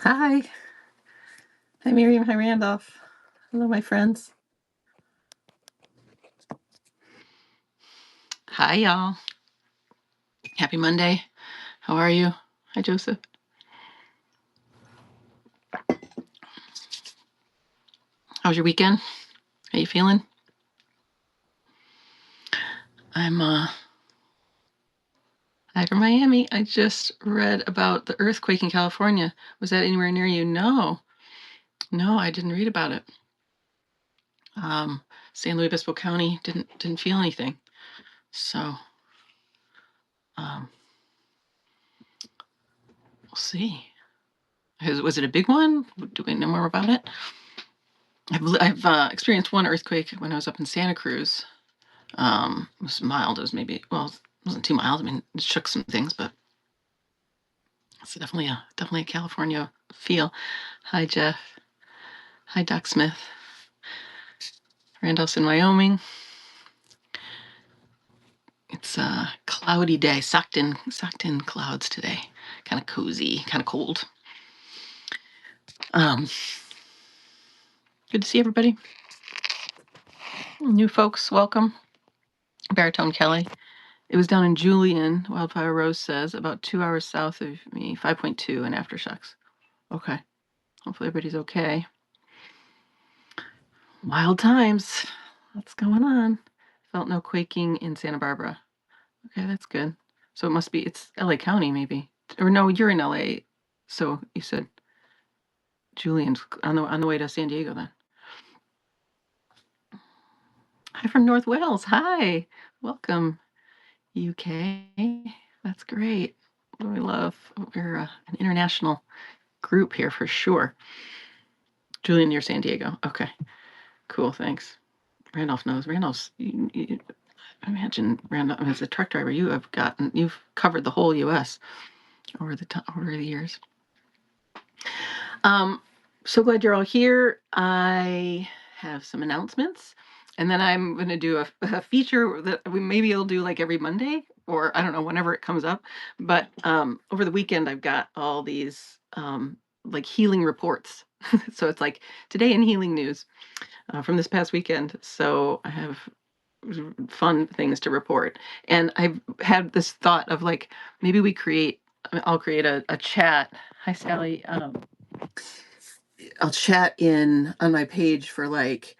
Hi. Hi, Miriam. Hi, Randolph. Hello, my friends. Hi, y'all. Happy Monday. How are you? Hi, Joseph. How was your weekend? How you feeling? I'm hi from Miami. I just read about the earthquake in California. Was that anywhere near you? No, I didn't read about it. San Luis Obispo County didn't feel anything. So, we'll see. Was it a big one? Do we know more about it? I've experienced one earthquake when I was up in Santa Cruz. It was mild. It was maybe, well, it wasn't too mild. I mean, it shook some things, but it's definitely a California feel. Hi, Jeff. Hi, Doc Smith. Randolph's in Wyoming. It's a cloudy day, socked in clouds today. Kind of cozy, kind of cold. Good to see everybody. New folks, welcome. Baritone Kelly. It was down in Julian, Wildfire Rose says, about 2 hours south of me, 5.2 in aftershocks. Okay. Hopefully everybody's okay. Wild times. What's going on? Felt no quaking in Santa Barbara. Okay, that's good. So it must be, it's LA County maybe. Or no, you're in LA. So you said Julian's on the way to San Diego then. Hi from North Wales. Hi. Welcome, UK. That's great. We love, we're an international group here for sure. Julian, near San Diego. Okay, cool. Thanks. Randolph knows. Randolph's, imagine Randolph as a truck driver. You've covered the whole U.S. over the years. So glad you're all here. I have some announcements, and then I'm going to do a feature that maybe we'll do like every Monday, or I don't know, whenever it comes up. But over the weekend, I've got all these like healing reports. So it's like today in healing news from this past weekend. So I have fun things to report, and I've had this thought of like maybe I'll create a chat. Hi, Sally. I'll chat in on my page for like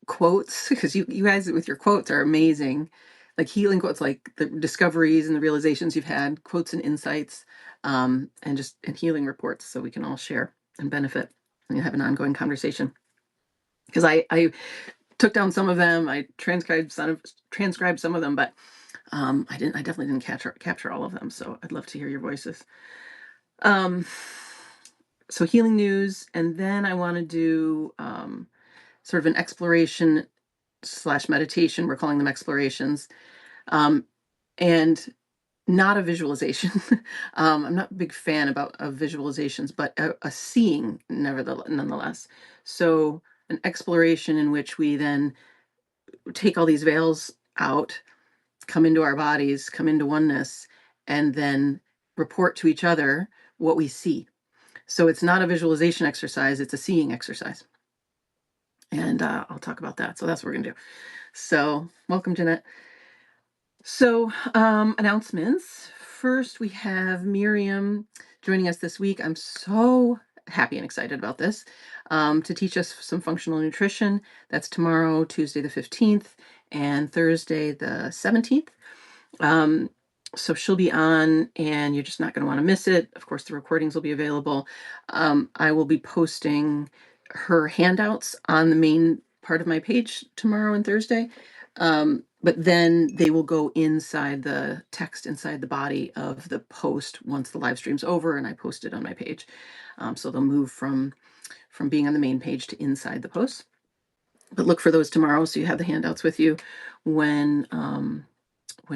quotes, because you guys with your quotes are amazing, like healing quotes, like the discoveries and the realizations you've had, quotes and insights, and healing reports, so we can all share and benefit and have an ongoing conversation. Because I took down some of them, I transcribed some of them, but I definitely didn't capture all of them. So I'd love to hear your voices. So healing news, and then I want to do sort of an exploration / meditation. We're calling them explorations, and not a visualization. I'm not a big fan of visualizations, but a seeing nonetheless. So an exploration in which we then take all these veils out, come into our bodies, come into oneness, and then report to each other what we see. So it's not a visualization exercise, it's a seeing exercise. And I'll talk about that. So that's what we're going to do. So welcome, Jeanette. So announcements. First, we have Miriam joining us this week. I'm so happy and excited about this, to teach us some functional nutrition. That's tomorrow, Tuesday the 15th, and Thursday the 17th. So she'll be on, and you're just not going to want to miss it. Of course, the recordings will be available. I will be posting her handouts on the main part of my page tomorrow and Thursday. But then they will go inside the text, inside the body of the post once the live stream's over and I post it on my page. So they'll move from being on the main page to inside the post. But look for those tomorrow, so you have the handouts with you when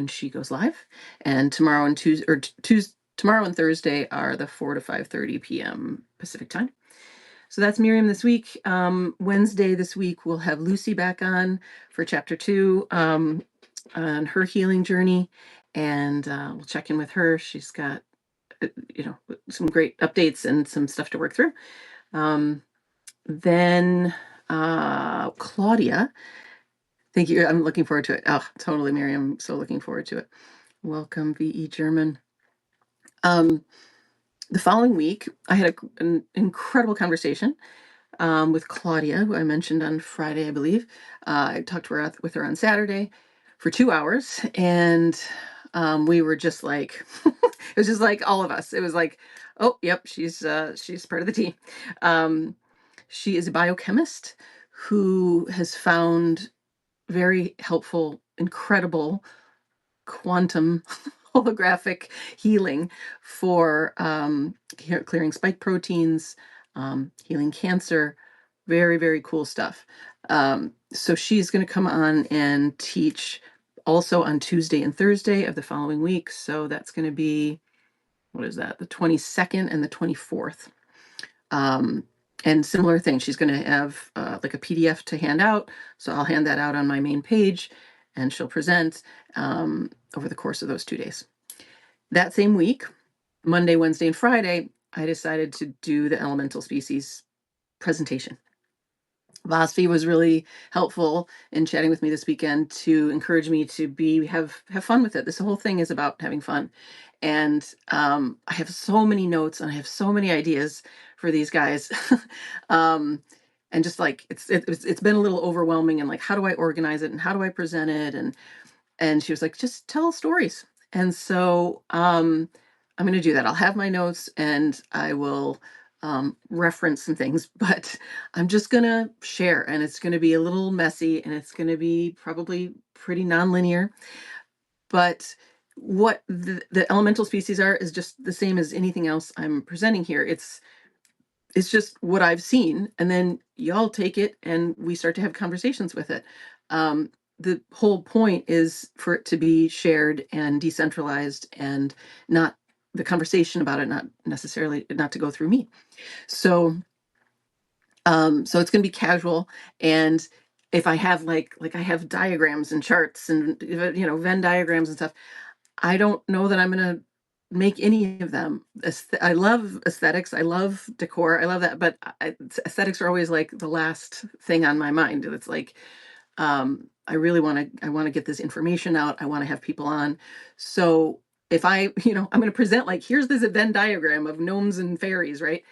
she goes live. And tomorrow and tomorrow and Thursday are the 4 to 5:30 p.m. Pacific time. So that's Miriam this week. Wednesday this week, we'll have Lucy back on for chapter 2 on her healing journey. And we'll check in with her. She's got some great updates and some stuff to work through. Then Claudia, thank you. I'm looking forward to it. Oh, totally, Miriam. I'm so looking forward to it. Welcome, VE German. The following week, I had an incredible conversation with Claudia, who I mentioned on Friday, I believe. I talked with her on Saturday for 2 hours, and we were just like, it was just like all of us. It was like, oh, yep, she's part of the team. She is a biochemist who has found very helpful, incredible quantum holographic healing for clearing spike proteins, healing cancer. Very, very cool stuff. So she's going to come on and teach also on Tuesday and Thursday of the following week. So that's going to be, what is that? The 22nd and the 24th. And similar thing, she's going to have like a PDF to hand out. So I'll hand that out on my main page and she'll present over the course of those 2 days. That same week, Monday, Wednesday, and Friday, I decided to do the elemental species presentation. Vasfi was really helpful in chatting with me this weekend to encourage me to have fun with it. This whole thing is about having fun. And I have so many notes and I have so many ideas for these guys. And just like it's been a little overwhelming, and like, how do I organize it and how do I present it? And she was like, just tell stories. And so I'm going to do that. I'll have my notes and I will reference some things, but I'm just going to share, and it's going to be a little messy and it's going to be probably pretty nonlinear. But what the elemental species are is just the same as anything else I'm presenting here. It's just what I've seen, and then y'all take it and we start to have conversations with it. The whole point is for it to be shared and decentralized, and not the conversation about it, not necessarily not to go through me. So so it's going to be casual, and if I have like I have diagrams and charts and Venn diagrams and stuff, I don't know that I'm going to make any of them. I love aesthetics. I love decor. I love that. But aesthetics are always like the last thing on my mind. It's like, I really want to get this information out. I want to have people on. So if I'm going to present like, here's this Venn diagram of gnomes and fairies, right?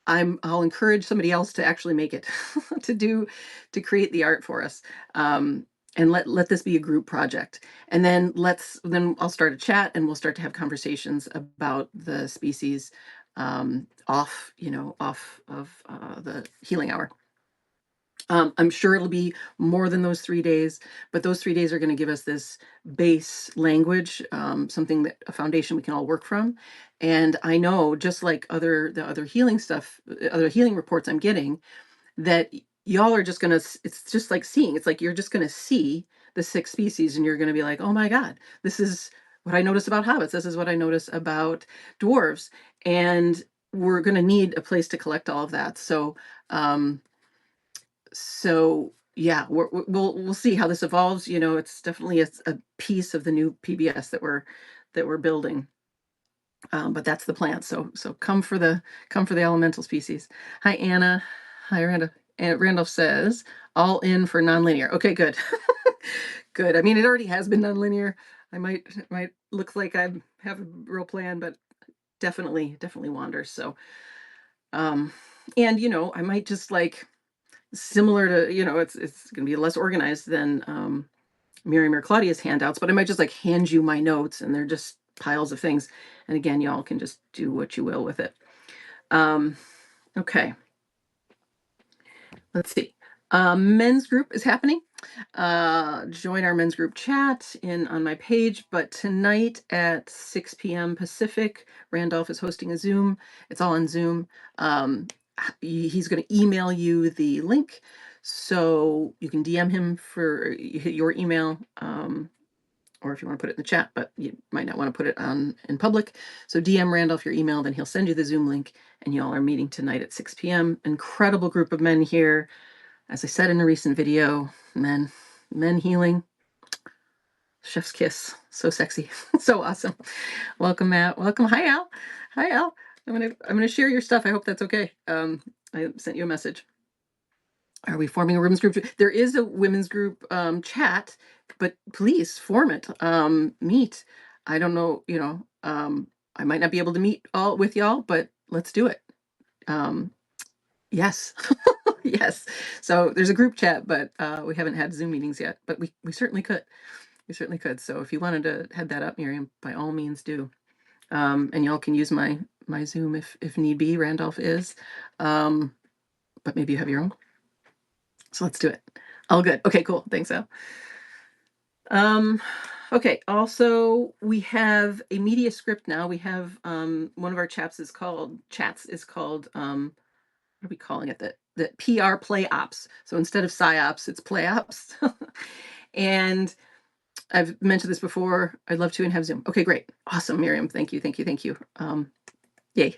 I'll encourage somebody else to actually make it, to create the art for us. And let this be a group project. And then I'll start a chat and we'll start to have conversations about the species off of the healing hour. I'm sure it'll be more than those 3 days, but those 3 days are going to give us this base language, something a foundation we can all work from. And I know, just like the other healing stuff, other healing reports I'm getting, that y'all are just going to, it's just like seeing, it's like you're just going to see the 6 species and you're going to be like, oh my God, this is what I notice about hobbits. This is what I notice about dwarves. And we're going to need a place to collect all of that. So yeah, we'll see how this evolves. It's definitely a piece of the new PBS that we're building. But that's the plan. So come for the elemental species. Hi, Anna. Hi, Randolph. And Randolph says, all in for nonlinear. Okay, good. Good. I mean, it already has been nonlinear. I might look like I have a real plan, but definitely wander. So, and I might just like, similar to, it's going to be less organized than Miriam or Claudia's handouts, but I might just like hand you my notes and they're just piles of things. And again, y'all can just do what you will with it. Okay. Let's see. Men's group is happening. Join our men's group chat on my page, but tonight at 6 p.m. Pacific, Randolph is hosting a Zoom. It's all on Zoom. He's going to email you the link, so you can DM him for your email, or if you want to put it in the chat, but you might not want to put it in public. So DM Randolph your email, then he'll send you the Zoom link, and y'all are meeting tonight at 6 p.m. Incredible group of men here. As I said in a recent video, men healing, Chef's kiss. So sexy. So awesome. Welcome, Matt. Welcome. Hi, Al. Hi, Al. I'm gonna share your stuff. I hope that's okay. I sent you a message. Are we forming a women's group? There is a women's group chat, but please form it. Meet. I don't know, I might not be able to meet all with y'all, but let's do it. Yes. Yes. So there's a group chat, but we haven't had Zoom meetings yet, but we certainly could. We certainly could. So if you wanted to head that up, Miriam, by all means do. And y'all can use my Zoom if need be. Randolph is. But maybe you have your own. So let's do it. All good. Okay, cool. Thanks, Al. Okay, also we have a media script now. We have one of our chats is called what are we calling it? That PR play ops. So instead of psyops, it's play ops. And I've mentioned this before. I'd love to and have Zoom. Okay, great. Awesome, Miriam. Thank you, thank you, thank you. Yay.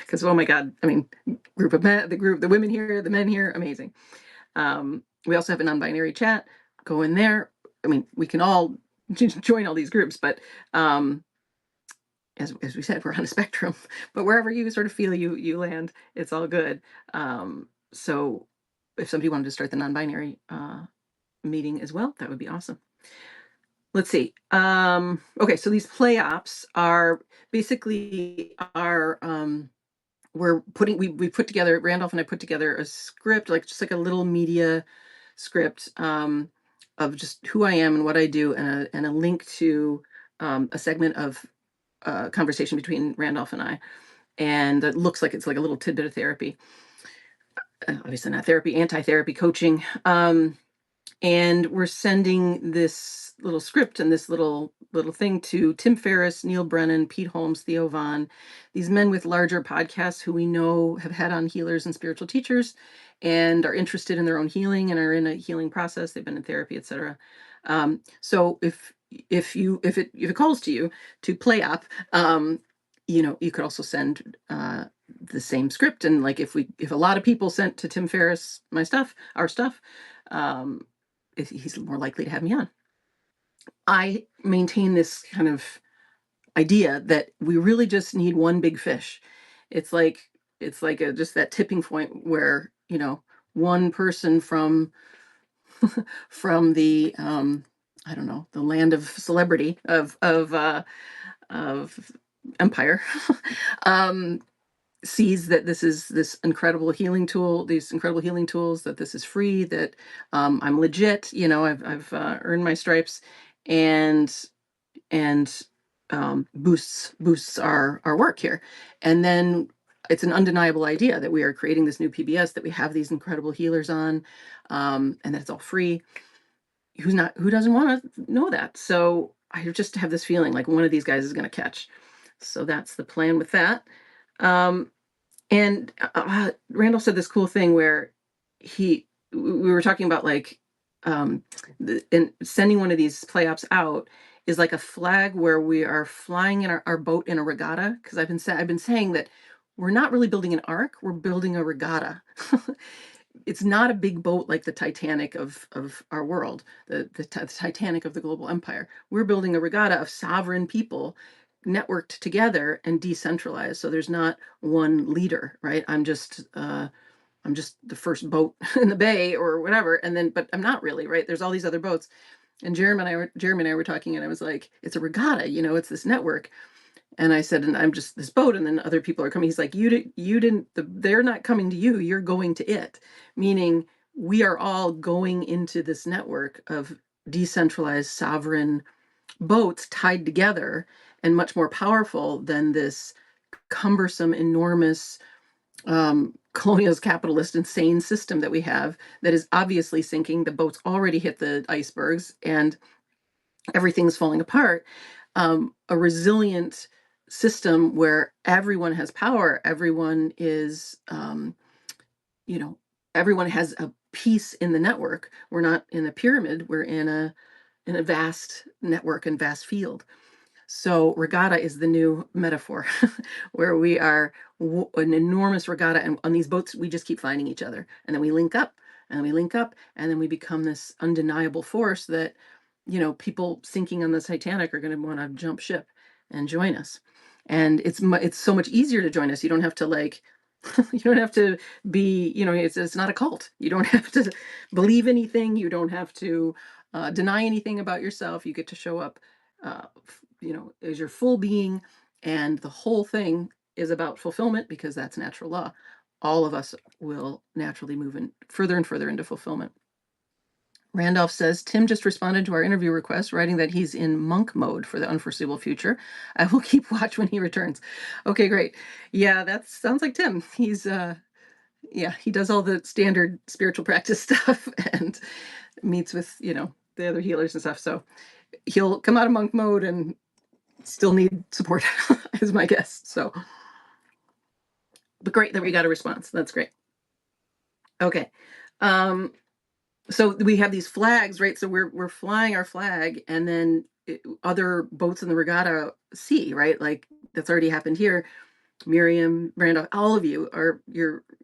Because oh my God, I mean, group of men, the women here, the men here, amazing. We also have a non-binary chat. Go in there. I mean, we can all join all these groups, but as we said, we're on a spectrum. But wherever you sort of feel you land, it's all good. So if somebody wanted to start the non-binary meeting as well, that would be awesome. Let's see. Okay, so these play ops are basically our we put together, Randolph and I put together a script, like just like a little media script of just who I am and what I do, and a link to a segment of conversation between Randolph and I, and it looks like it's like a little tidbit of therapy. Obviously not therapy, anti-therapy coaching. And we're sending this little script and this little thing to Tim Ferriss, Neil Brennan, Pete Holmes, Theo Vaughn, these men with larger podcasts who we know have had on healers and spiritual teachers and are interested in their own healing and are in a healing process. They've been in therapy, etc. So if it calls to you to play up, you could also send the same script, and like if a lot of people sent to Tim Ferriss our stuff, he's more likely to have me on. I maintain this kind of idea that we really just need one big fish. It's like just that tipping point where one person from the I don't know, the land of celebrity of empire sees that this is this incredible healing tool, these incredible healing tools, that this is free, that I'm legit, I've earned my stripes, and boosts our work here. And then it's an undeniable idea that we are creating this new PBS, that we have these incredible healers on, and that it's all free. Who doesn't want to know that? So I just have this feeling like one of these guys is going to catch. So that's the plan with that. And Randall said this cool thing where we were talking about like and sending one of these play ops out is like a flag where we are flying in our boat in a regatta, because I've been saying that we're not really building an ark, we're building a regatta. It's not a big boat like the Titanic of our world, the Titanic of the global empire. We're building a regatta of sovereign people networked together and decentralized. So there's not one leader, right? I'm just the first boat in the bay or whatever, but I'm not really, right? There's all these other boats. And Jeremy and I were talking, and I was like, it's a regatta, it's this network. And I said, and I'm just this boat, and then other people are coming. He's like, they're not coming to you, you're going to it. Meaning we are all going into this network of decentralized sovereign boats tied together and much more powerful than this cumbersome, enormous, colonialist, capitalist, insane system that we have that is obviously sinking. The boats already hit the icebergs and everything's falling apart. A resilient system where everyone has power, everyone is, everyone has a piece in the network. We're not in a pyramid, we're in a vast network and vast field. So regatta is the new metaphor where we are an enormous regatta, and on these boats we just keep finding each other, and then we link up and we link up, and then we become this undeniable force that people sinking on the Titanic are going to want to jump ship and join us. And it's so much easier to join us. You don't have to like you don't have to be, it's not a cult. You don't have to believe anything. You don't have to deny anything about yourself. You get to show up, as your full being. And the whole thing is about fulfillment because that's natural law. All of us will naturally move in further and further into fulfillment. Randolph says, Tim just responded to our interview request, writing that he's in monk mode for the unforeseeable future. I will keep watch when he returns. Okay, great. Yeah, that sounds like Tim. He does all the standard spiritual practice stuff and meets with, the other healers and stuff. So he'll come out of monk mode and still need support, is my guess. So, but great that we got a response. That's great. Okay. So we have these flags, right? So we're flying our flag, and then other boats in the regatta see, right? Like that's already happened here. Miriam, Randolph, all of you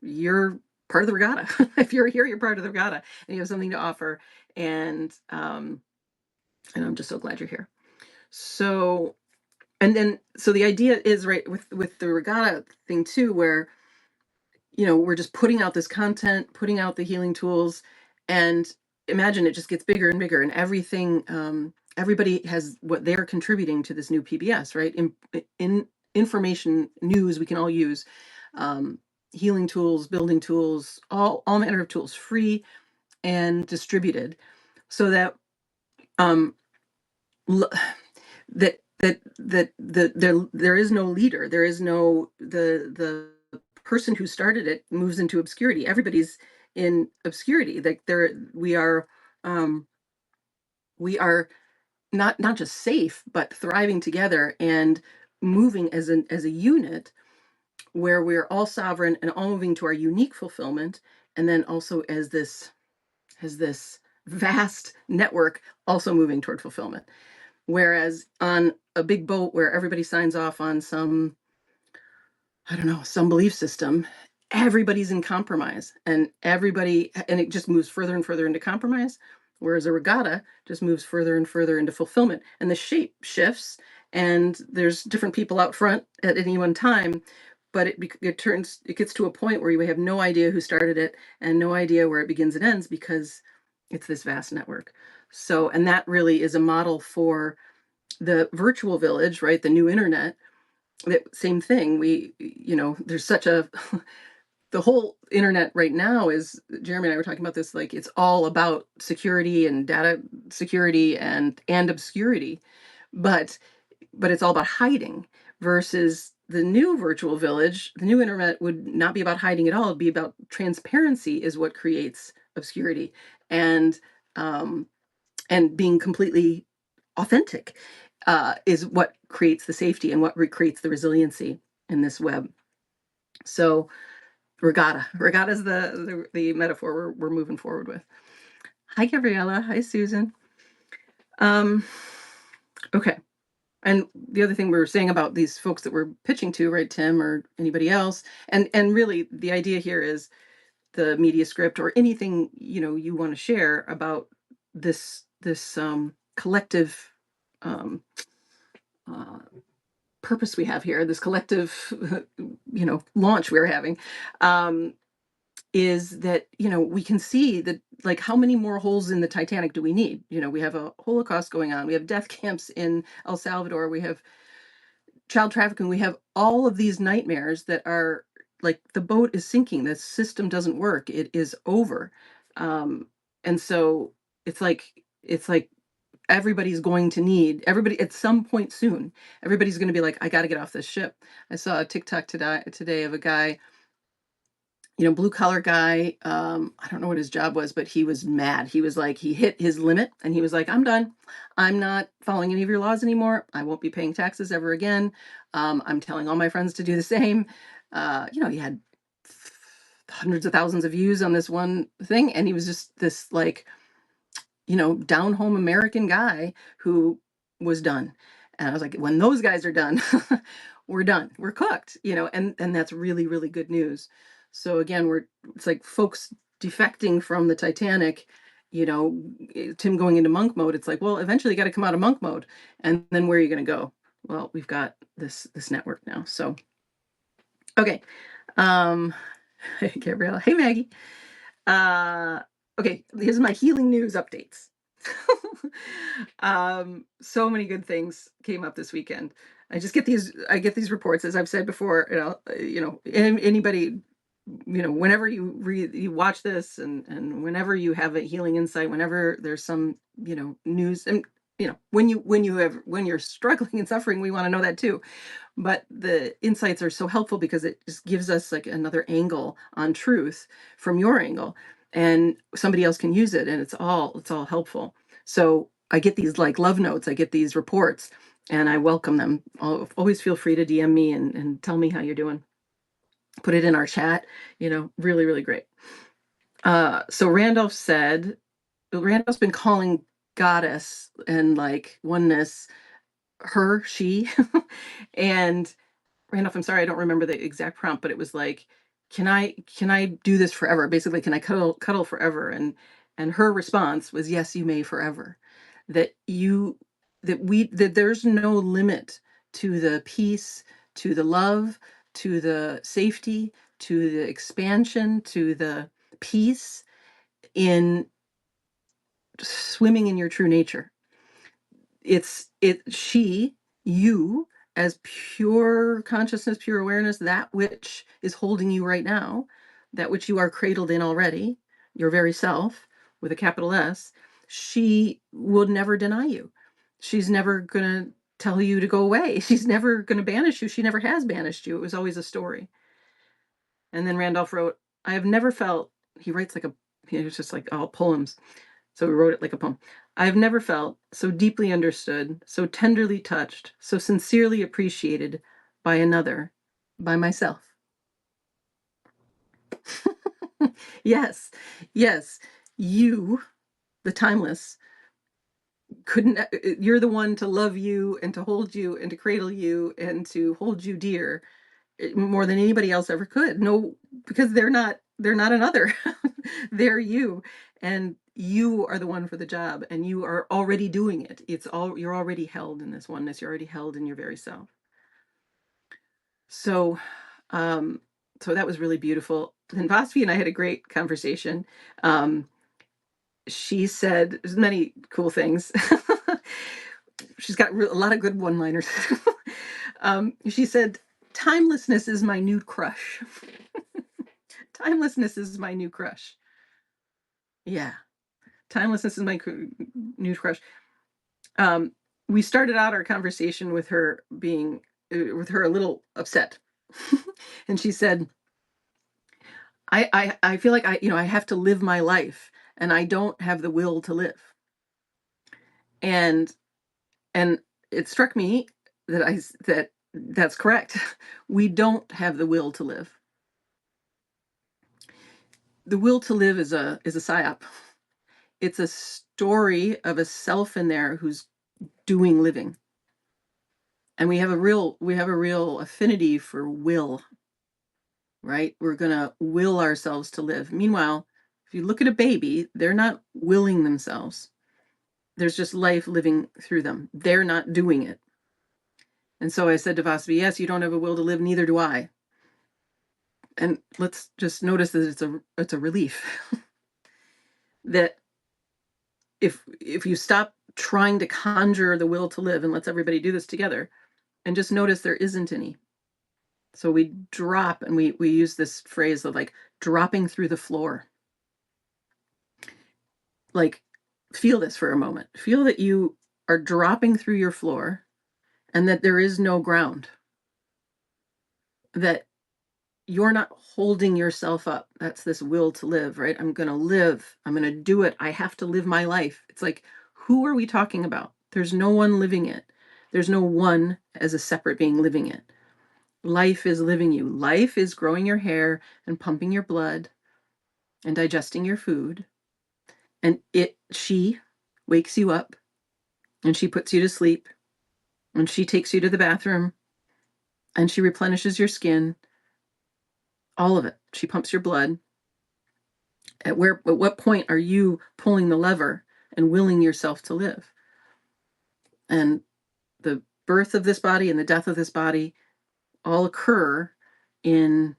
you're part of the regatta. If you're here, you're part of the regatta, and you have something to offer. And I'm just so glad you're here. So, so the idea is right with the regatta thing too, where we're just putting out this content, putting out the healing tools, and imagine it just gets bigger and bigger, and everything. Everybody has what they're contributing to this new PBS, right? In information, news we can all use, healing tools, building tools, all manner of tools, free and distributed, so that there is no leader, there is no the person who started it moves into obscurity. Everybody's in obscurity. Like we are not just safe, but thriving together and moving as a unit where we're all sovereign and all moving to our unique fulfillment, and then also as this vast network also moving toward fulfillment. Whereas on a big boat where everybody signs off on some, I don't know, some belief system, everybody's in compromise, and it just moves further and further into compromise. Whereas a regatta just moves further and further into fulfillment, and the shape shifts, and there's different people out front at any one time, but it gets to a point where we have no idea who started it and no idea where it begins and ends because it's this vast network. So, and that really is a model for the virtual village, right? The new internet. That same thing. There's such a the whole internet right now is, Jeremy and I were talking about this, like it's all about security and data security and obscurity, but it's all about hiding, versus the new virtual village. The new internet would not be about hiding at all. It'd be about transparency is what creates obscurity, and being completely authentic is what creates the safety and what creates the resiliency in this web. So regatta is the metaphor we're moving forward with. Hi, Gabriella. Hi, Susan. Okay. And the other thing we were saying about these folks that we're pitching to, right, Tim or anybody else, and really the idea here is the media script or anything you want to share about this collective purpose we have here, this collective launch we're having, is that we can see that, like, how many more holes in the Titanic do we need? We have a Holocaust going on, we have death camps in El Salvador, we have child trafficking, we have all of these nightmares that are like the boat is sinking, the system doesn't work, it is over. And so it's like everybody at some point soon, everybody's going to be like, I got to get off this ship. I saw a TikTok today of a guy, blue collar guy. I don't know what his job was, but he was mad. He was like, he hit his limit and he was like, I'm done. I'm not following any of your laws anymore. I won't be paying taxes ever again. I'm telling all my friends to do the same. He had hundreds of thousands of views on this one thing. And he was just this like, down home American guy who was done. And I was like, when those guys are done, we're done. We're cooked, and that's really, really good news. So again, it's like folks defecting from the Titanic Tim going into monk mode, it's like, well, eventually you got to come out of monk mode. And then where are you going to go? Well, we've got this network now. So, okay. Hey, Gabrielle. Hey, Maggie. Okay, here's my healing news updates. So many good things came up this weekend. I get these reports, as I've said before. Anybody, whenever you watch this, and whenever you have a healing insight, whenever there's some news, and when you're struggling and suffering, we want to know that too. But the insights are so helpful because it just gives us like another angle on truth from your angle, and somebody else can use it, and it's all helpful. So I get these like love notes, I get these reports, and I welcome them. Always feel free to DM me and tell me how you're doing. Put it in our chat, really, really great. So Randolph's been calling goddess and like oneness her, she, and Randolph, I'm sorry, I don't remember the exact prompt, but it was like, can I do this forever? Basically, can I cuddle forever? And her response was, yes, you may forever. That there's no limit to the peace, to the love, to the safety, to the expansion, to the peace in swimming in your true nature. You as pure consciousness, pure awareness, that which is holding you right now, that which you are cradled in already, your very self with a capital S. She would never deny you. She's never going to tell you to go away. She's never going to banish you. She never has banished you. It was always a story. And then Randolph wrote, I have never felt, he writes like it's just like all poems. So we wrote it like a poem. I have never felt so deeply understood, so tenderly touched, so sincerely appreciated by another, by myself. Yes, yes, you, the timeless, you're the one to love you and to hold you and to cradle you and to hold you dear more than anybody else ever could. No, because they're not another. They're you, and you are the one for the job, and you are already doing it. You're already held in this oneness. You're already held in your very self. So so that was really beautiful. And Vasavi and I had a great conversation. She said there's many cool things. She's got a lot of good one-liners. She said, timelessness is my new crush. Timelessness is my new crush. Yeah. Timelessness is my new crush. We started out our conversation with her a little upset. And she said, I feel like I have to live my life and I don't have the will to live. And it struck me that that's correct. We don't have the will to live. The will to live is a psyop. It's a story of a self in there who's doing living. And we have a real affinity for will, right? We're going to will ourselves to live. Meanwhile, if you look at a baby, they're not willing themselves. There's just life living through them. They're not doing it. And so I said to Vasavi, yes, you don't have a will to live, neither do I. And let's just notice that it's a relief. That if you stop trying to conjure the will to live and let's everybody do this together and just notice there isn't any. So we drop, and we use this phrase of like dropping through the floor. Like, feel this for a moment. Feel that you are dropping through your floor and that there is no ground. That you're not holding yourself up. That's this will to live, right? I'm going to live. I'm going to do it. I have to live my life. It's like, who are we talking about? There's no one living it. There's no one as a separate being living it. Life is living you. Life is growing your hair and pumping your blood and digesting your food. And she wakes you up and she puts you to sleep and she takes you to the bathroom and she replenishes your skin. All of it. She pumps your blood. At what point are you pulling the lever and willing yourself to live? And the birth of this body and the death of this body all occur in,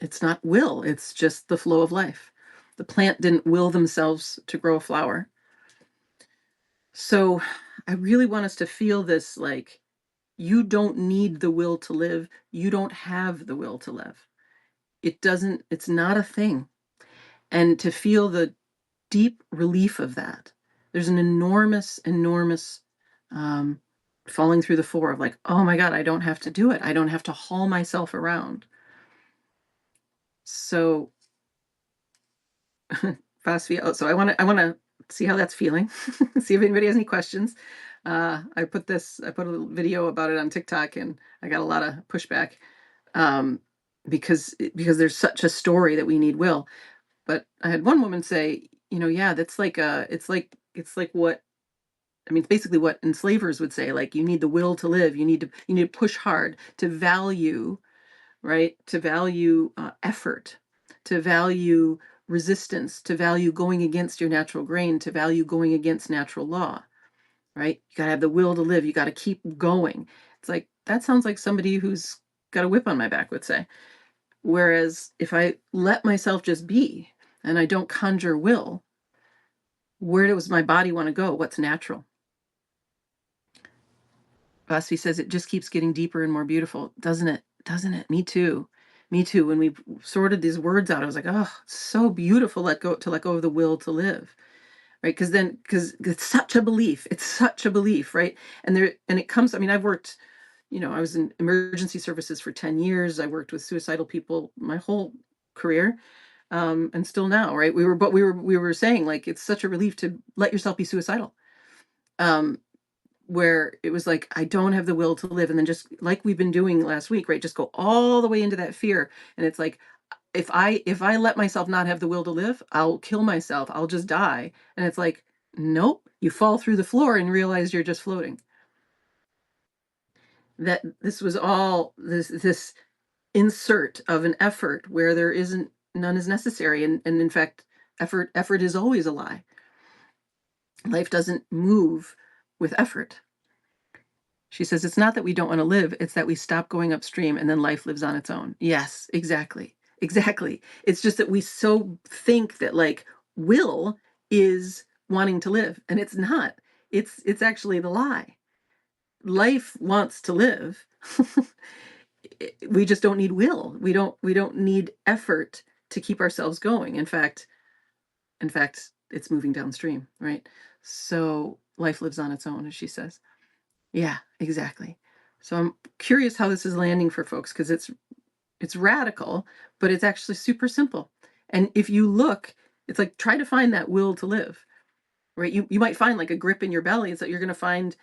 it's not will, it's just the flow of life. The plant didn't will themselves to grow a flower. So I really want us to feel this, like, you don't need the will to live. You don't have the will to live. It's not a thing. And to feel the deep relief of that, there's an enormous, enormous um, falling through the floor of like, oh my God, I don't have to do it. I don't have to haul myself around. So, so I want to see how that's feeling. See if anybody has any questions. I put a video about it on TikTok, and I got a lot of pushback because there's such a story that we need will. But I had one woman say, yeah, that's like it's like what I mean, it's basically what enslavers would say, like, you need the will to live. You need to push hard to value, right? To value effort, to value resistance, to value going against your natural grain, to value going against natural law, right? You got to have the will to live. You got to keep going. It's like, that sounds like somebody who's got a whip on my back would say. Whereas if I let myself just be and I don't conjure will, where does my body want to go? What's natural? Basti says it just keeps getting deeper and more beautiful, doesn't it? Doesn't it? Me too. Me too. When we sorted these words out, I was like, oh, so beautiful. Let go of the will to live, right? Because it's such a belief. It's such a belief, right? And it comes. I mean, I've worked. I was in emergency services for 10 years. I worked with suicidal people my whole career, and still now, right? We were saying, like, it's such a relief to let yourself be suicidal. Where it was like, I don't have the will to live. And then, just like we've been doing last week, right? Just go all the way into that fear. And it's like, if I let myself not have the will to live, I'll kill myself. I'll just die. And it's like, nope, you fall through the floor and realize you're just floating. That this was all this insert of an effort where none is necessary. And in fact, effort is always a lie. Life doesn't move with effort. She says, it's not that we don't want to live, it's that we stop going upstream and then life lives on its own. Yes, exactly. Exactly. It's just that we so think that, like, will is wanting to live, and it's not. It's actually the lie. Life wants to live. We just don't need will. We don't need effort to keep ourselves going. In fact, it's moving downstream, right? So life lives on its own, as she says. Yeah, exactly. So I'm curious how this is landing for folks, because it's radical, but it's actually super simple. And if you look, it's like, try to find that will to live, right? You might find like a grip in your belly. It's that you're gonna find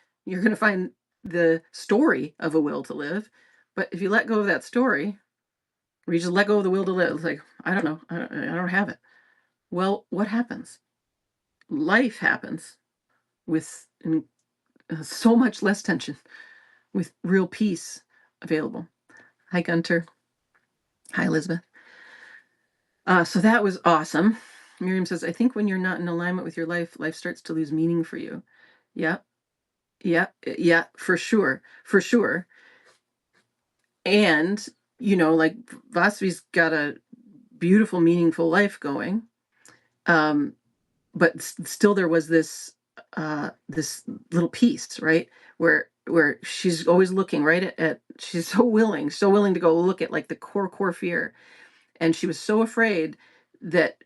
the story of a will to live. But if you let go of that story, or you just let go of the will to live, it's like, I don't know, I don't have it. Well, what happens? Life happens with so much less tension, with real peace available. Hi, Gunter. Hi, Elizabeth. So that was awesome. Miriam says, I think when you're not in alignment with your life, life starts to lose meaning for you. Yeah, yeah, yeah, for sure. For sure. And, like, Vasvi's got a beautiful, meaningful life going. But still there was this little piece, right? Where she's always looking right at she's so willing to go look at, like, the core fear. And she was so afraid that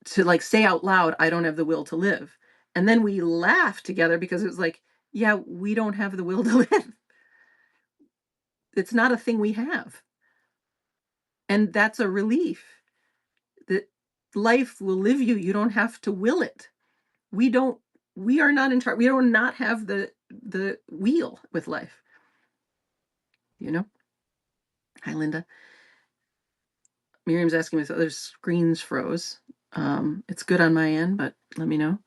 to, like, say out loud, I don't have the will to live. And then we laughed together because it was like, yeah, we don't have the will to live. It's not a thing we have. And that's a relief, that life will live you. You don't have to will it. We are not in charge. We do not have the wheel with life. Hi, Linda. Miriam's asking me if other screens froze. It's good on my end, but let me know.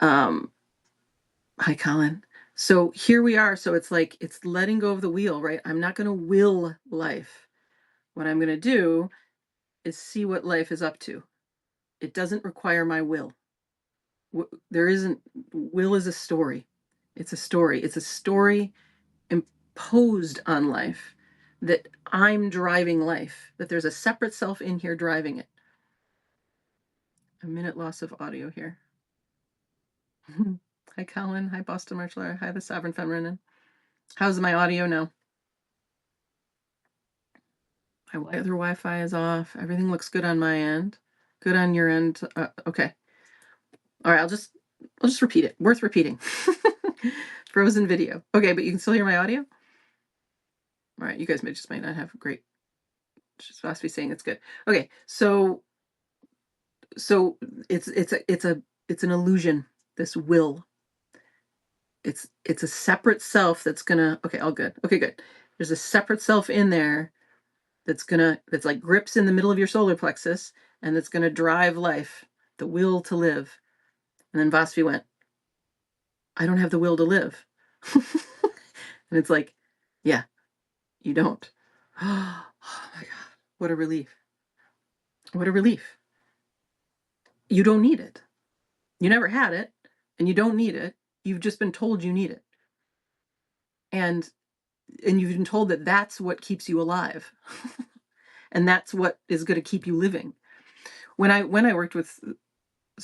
Hi, Colin. So here we are. So it's like, it's letting go of the wheel, right? I'm not going to will life. What I'm going to do is see what life is up to. It doesn't require my will. There isn't, will is a story. It's a story. It's a story imposed on life, that I'm driving life, that there's a separate self in here driving it. A minute loss of audio here. Hi, Colin. Hi, Boston Martial Art. Hi, the Sovereign Feminine. How's my audio now? My other Wi-Fi is off. Everything looks good on my end. Good on your end. Okay. All right. I'll just repeat it. Worth repeating. Frozen video. Okay, but you can still hear my audio. All right. You guys might not have great. She's supposed to be saying it's good. Okay. So it's an illusion. This will. It's a separate self that's gonna. Okay. All good. Okay. Good. There's a separate self in there that's like grips in the middle of your solar plexus, and that's gonna drive life, the will to live. And then Vasvi went, I don't have the will to live. And it's like, yeah, you don't. Oh my God. What a relief. What a relief. You don't need it. You never had it, and you don't need it. You've just been told you need it. And you've been told that that's what keeps you alive. And that's what is going to keep you living. When I worked with,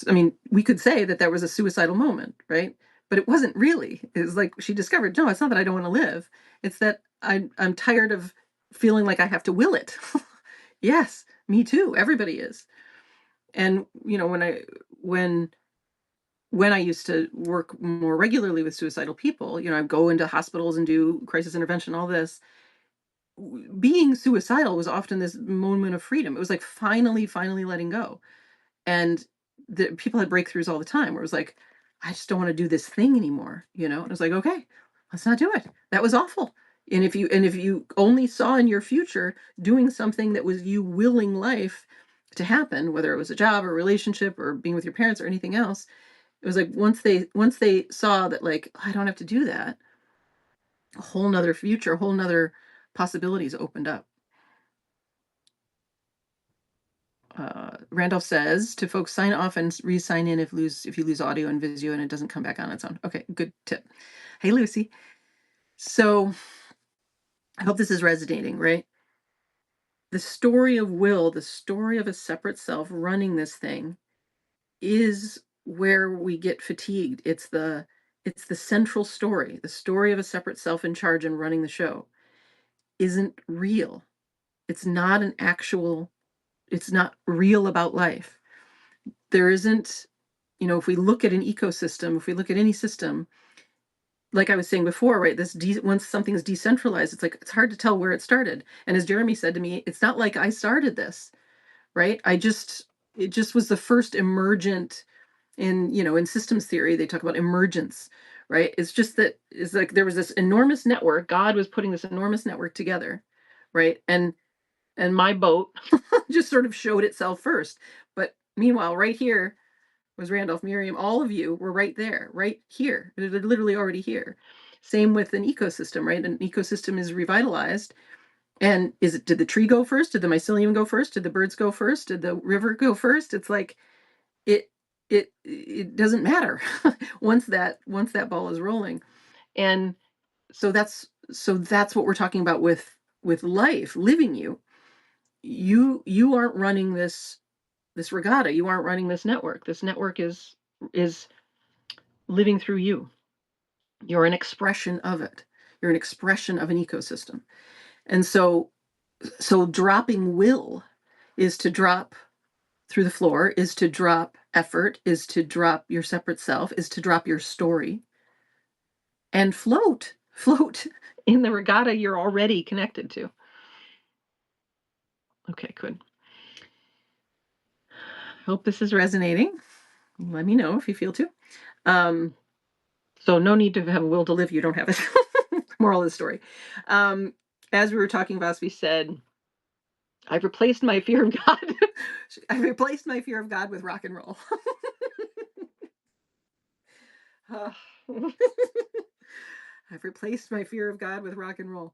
I mean, we could say that there was a suicidal moment, right? But it wasn't really. It was like she discovered, no, it's not that I don't want to live. It's that I'm tired of feeling like I have to will it. Yes, me too. Everybody is. And when I used to work more regularly with suicidal people, I'd go into hospitals and do crisis intervention, all this. Being suicidal was often this moment of freedom. It was like finally letting go. And the people had breakthroughs all the time where it was like, I just don't want to do this thing anymore. And it was like, okay, let's not do it. That was awful. And if you only saw in your future doing something that was you willing life to happen, whether it was a job or a relationship or being with your parents or anything else, it was like once they saw that, like, I don't have to do that, a whole nother future, a whole nother possibilities opened up. Randolph says to folks, sign off and re-sign in if you lose audio and video and it doesn't come back on its own. Okay, good tip. Hey, Lucy. So I hope this is resonating, right? The story of will, the story of a separate self running this thing, is where we get fatigued. It's the central story. The story of a separate self in charge and running the show isn't real. It's not it's not real about life. There isn't, if we look at an ecosystem, if we look at any system, like I was saying before, right, once something is decentralized, it's like, it's hard to tell where it started. And as Jeremy said to me, it's not like I started this, right? It just was the first emergent in systems theory, they talk about emergence, right? It's just that it's like there was this enormous network. God was putting this enormous network together, right? And my boat just sort of showed itself first. But meanwhile, right here was Randolph, Miriam, all of you were right there, right here. They're literally already here. Same with an ecosystem, right? An ecosystem is revitalized. And did the tree go first? Did the mycelium go first? Did the birds go first? Did the river go first? It's like it doesn't matter once that ball is rolling. And so that's what we're talking about with life, living you. You aren't running this regatta. You aren't running this network. This network is living through you. You're an expression of it. You're an expression of an ecosystem. And so dropping will is to drop through the floor, is to drop effort, is to drop your separate self, is to drop your story and float in the regatta you're already connected to. Okay, good. Hope this is resonating. Let me know if you feel to. So no need to have a will to live. You don't have it. Moral of the story. As we were talking, Vasvi said, I've replaced my fear of God. I've replaced my fear of God with rock and roll. I've replaced my fear of God with rock and roll.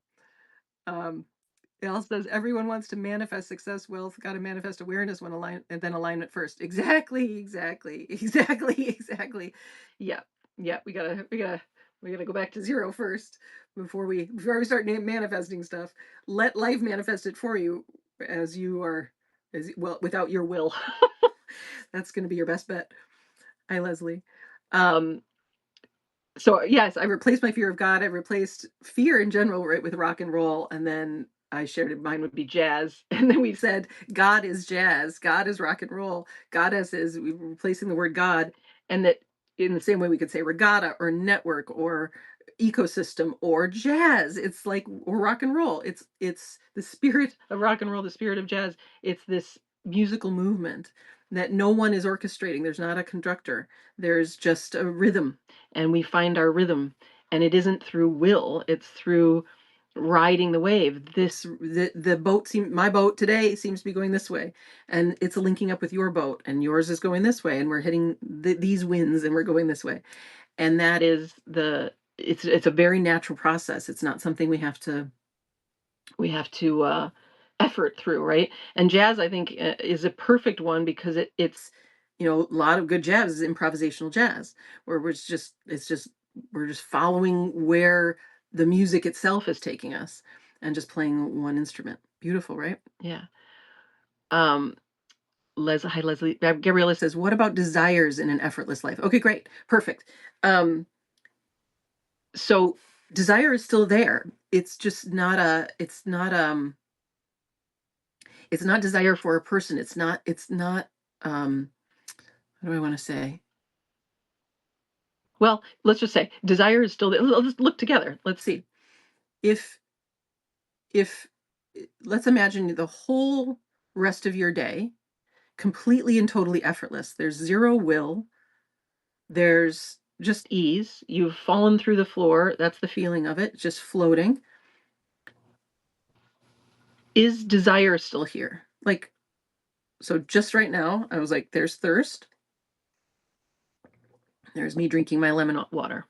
Al says everyone wants to manifest success, wealth, got to manifest awareness when and then alignment first. Exactly, exactly, exactly, exactly. Yeah, yeah. We gotta go back to zero first before we start manifesting stuff. Let life manifest it for you as you are, as well, without your will. That's going to be your best bet. Hi, Leslie. Um, so yes, I replaced my fear of God. I replaced fear in general, right, with rock and roll, and then I shared it. Mine would be jazz, and then we said God is jazz, God is rock and roll, Goddess is we were replacing the word God, and that in the same way we could say regatta or network or ecosystem or jazz. It's like or rock and roll. It's the spirit of rock and roll, the spirit of jazz. It's this musical movement that no one is orchestrating. There's not a conductor. There's just a rhythm, and we find our rhythm, and it isn't through will, it's through riding the wave. The boat my boat today seems to be going this way, and it's linking up with your boat, and yours is going this way, and we're hitting these winds and we're going this way. And that is it's a very natural process. It's not something we have to effort through, right? And jazz, I think, is a perfect one because it's a lot of good jazz is improvisational jazz, where we're just following where the music itself is taking us and just playing one instrument. Beautiful, right? Yeah. Um, Hi, Leslie. Gabriella says, "What about desires in an effortless life?" Okay, great, perfect. So desire is still there. It's just not a. It's not desire for a person. It's not what do I want to say? Well, let's just say desire is still there. Let's look together. Let's see. If if let's imagine the whole rest of your day completely and totally effortless. There's zero will. There's just ease. You've fallen through the floor. That's the feeling of it, just floating. Is desire still here? Like, so just right now, I was like, there's thirst. There's me drinking my lemon water.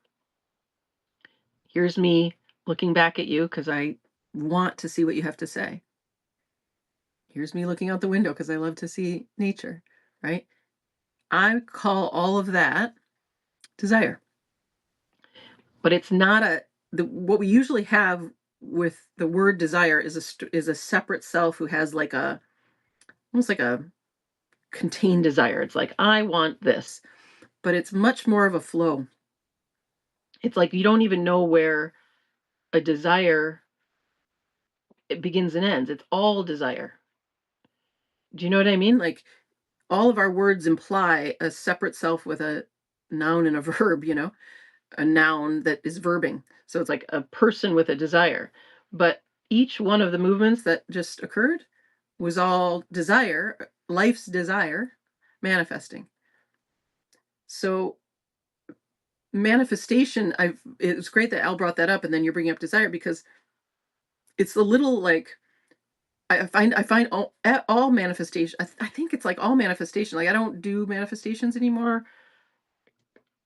Here's me looking back at you because I want to see what you have to say. Here's me looking out the window because I love to see nature, right? I call all of that desire. But it's not what we usually have with the word desire is a separate self who has like almost like a contained desire. It's like, I want this, but it's much more of a flow. It's like you don't even know where a desire it begins and ends. It's all desire. Do you know what I mean? Like all of our words imply a separate self with a noun and a verb, a noun that is verbing. So it's like a person with a desire. But each one of the movements that just occurred was all desire, life's desire manifesting. So manifestation, it's great that Al brought that up and then you're bringing up desire because it's a little like I find all manifestation. I think it's like all manifestation. Like I don't do manifestations anymore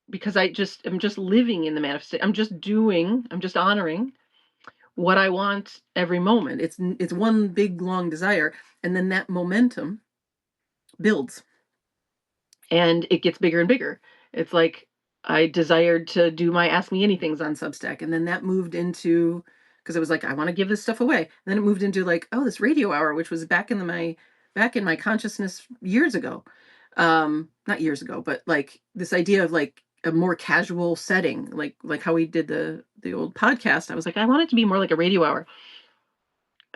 because I'm just living in the manifestation. I'm just honoring what I want every moment. It's one big long desire, and then that momentum builds, and it gets bigger and bigger. It's like I desired to do my Ask Me Anythings on Substack, and then that moved into because I was like, I want to give this stuff away. And then it moved into like, oh, this radio hour, which was back in my consciousness years ago. Not years ago, but like this idea of like a more casual setting, like how we did the old podcast. I was like, I want it to be more like a radio hour.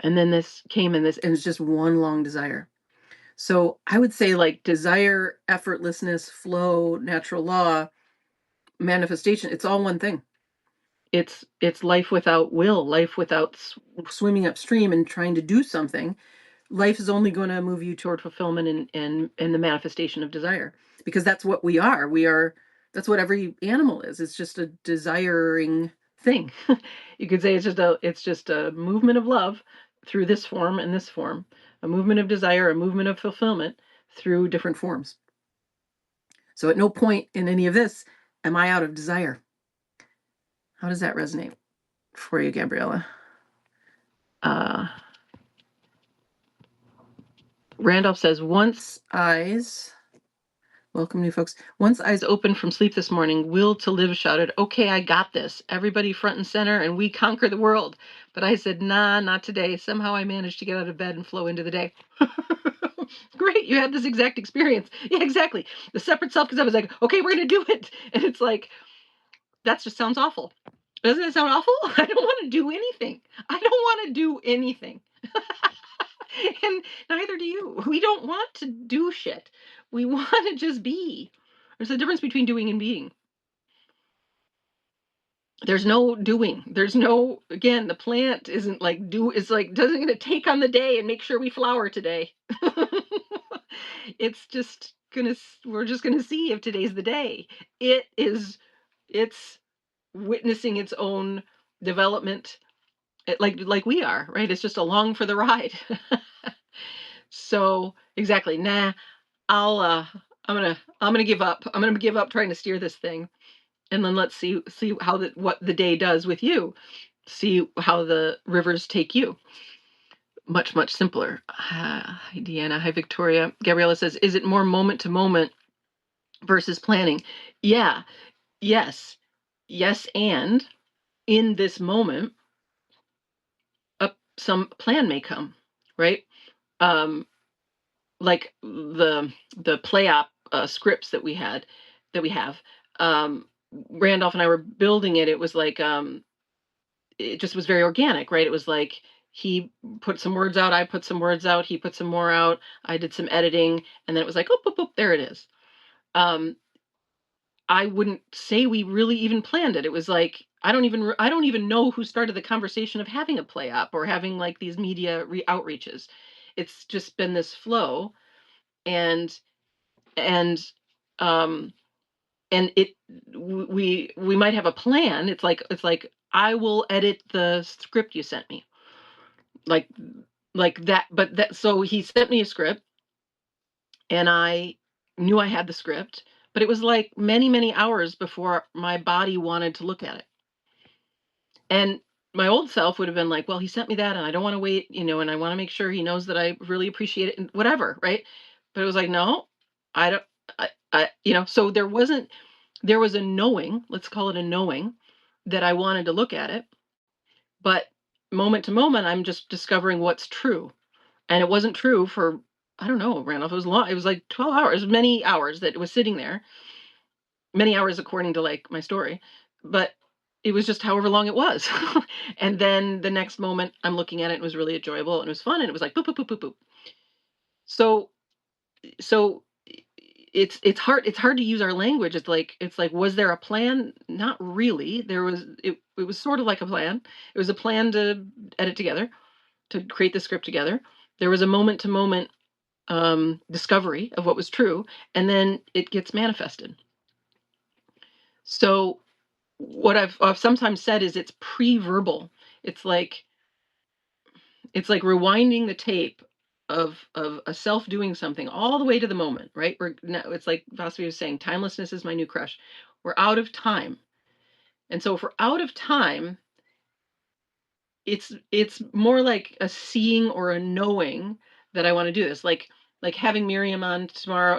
And then this came and it's just one long desire. So I would say like desire, effortlessness, flow, natural law, manifestation, it's all one thing. It's life without will, life without swimming upstream and trying to do something. Life is only going to move you toward fulfillment and the manifestation of desire because that's what we are. That's what every animal is. It's just a desiring thing. You could say it's just a movement of love through this form and this form, a movement of desire, a movement of fulfillment through different forms. So at no point in any of this am I out of desire. How does that resonate for you, Gabriella? Randolph says, welcome new folks. Once eyes opened from sleep this morning, Will to Live shouted, "Okay, I got this. Everybody front and center, and we conquer the world." But I said, "Nah, not today." Somehow I managed to get out of bed and flow into the day. Great, you had this exact experience. Yeah, exactly. The separate self, because I was like, okay, we're going to do it. And it's like, that just sounds awful. Doesn't it sound awful? I don't want to do anything. I don't want to do anything. And neither do you. We don't want to do shit. We want to just be. There's a difference between doing and being. There's no doing. There's no, again, the plant isn't like it's like doesn't gonna take on the day and make sure we flower today. It's just gonna we're just gonna see if today's the day. It's witnessing its own development, like we are, right? It's just along for the ride. So exactly. Nah, I'll I'm gonna give up. I'm gonna give up trying to steer this thing. And then let's see how what the day does with you. See how the rivers take you. Much simpler. Hi Deanna. Hi Victoria. Gabriella says, is it more moment to moment versus planning? Yeah. Yes. And in this moment, some plan may come, right? Like the play op scripts that we have. Randolph and I were building it. It was like it just was very organic, right? It was like he put some words out, I put some words out, he put some more out, I did some editing, and then it was like, oh, there it is. I wouldn't say we really even planned it. It was like I don't even know who started the conversation of having a play op or having like these media outreaches. It's just been this flow, and and um and we might have a plan. It's like I will edit the script you sent me, like that. But that, so he sent me a script and I knew I had the script, but it was like many hours before my body wanted to look at it. And my old self would have been like, well, he sent me that and I don't want to wait, and I want to make sure he knows that I really appreciate it and whatever, right? But it was like, no, I don't so there was a knowing, let's call it a knowing, that I wanted to look at it. But moment to moment, I'm just discovering what's true. And it wasn't true for, I don't know, Randolph, it was long. It was like 12 hours, many hours that it was sitting there, many hours according to like my story. But it was just however long it was. And then the next moment I'm looking at it, it was really enjoyable and it was fun. And it was like, boop, boop, boop, boop, boop. So it's hard to use our language. It's like was there a plan? Not really. It was sort of like a plan. It was a plan to edit together, to create the script together. There was a moment to moment discovery of what was true, and then it gets manifested. So what I've sometimes said is it's pre-verbal. It's like rewinding the tape of a self doing something all the way to the moment, right? It's like Vasavi was saying, timelessness is my new crush. We're out of time. And so if we're out of time, it's more like a seeing or a knowing that I want to do this. Like having Miriam on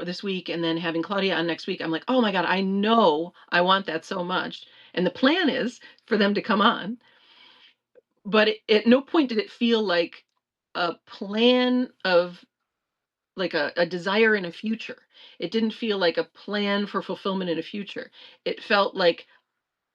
this week and then having Claudia on next week. I'm like, oh my God, I know I want that so much. And the plan is for them to come on. But at no point did it feel like a plan of like a desire in a future. It didn't feel like a plan for fulfillment in a future. It felt like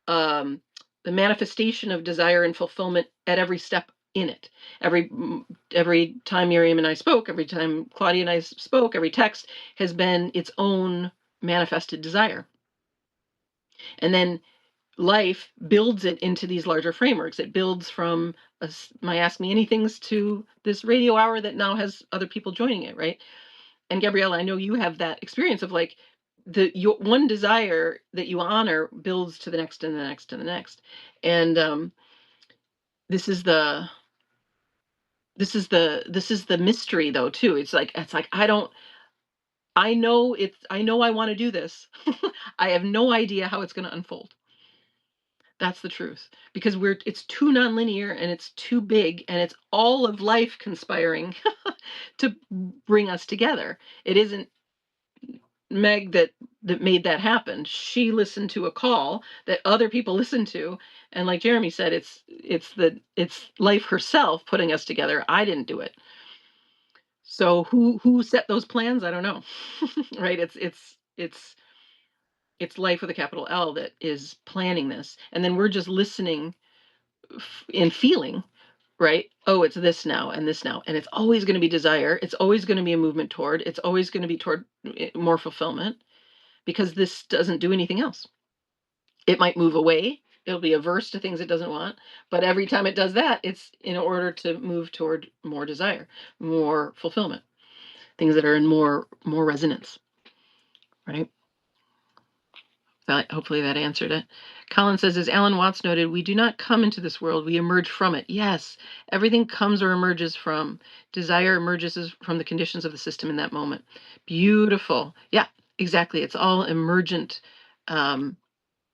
um, the manifestation of desire and fulfillment at every step in it. Every time Miriam and I spoke, every time Claudia and I spoke, every text has been its own manifested desire. And then life builds it into these larger frameworks. It builds from my Ask Me Anythings to this radio hour that now has other people joining it, right? And Gabriella, I know you have that experience of like your one desire that you honor builds to the next and the next and the next. And this is the mystery though too. It's like I know I want to do this. I have no idea how it's going to unfold. That's the truth. Because it's too nonlinear and it's too big and it's all of life conspiring to bring us together. It isn't Meg that made that happen. She listened to a call that other people listened to, and like Jeremy said, it's life herself putting us together. I didn't do it. So who set those plans? I don't know. Right? It's life with a capital L that is planning this, and then we're just listening and feeling, right? Oh, it's this now and this now, and it's always going to be desire. It's always going to be a movement toward. It's always going to be toward more fulfillment, because this doesn't do anything else. It might move away. It'll be averse to things it doesn't want, but every time it does that, it's in order to move toward more desire, more fulfillment, things that are in more resonance, right? Hopefully that answered it. Colin says, as Alan Watts noted, we do not come into this world, we emerge from it. Yes, everything comes or emerges from. Desire emerges from the conditions of the system in that moment. Beautiful. Yeah, exactly. It's all emergent, and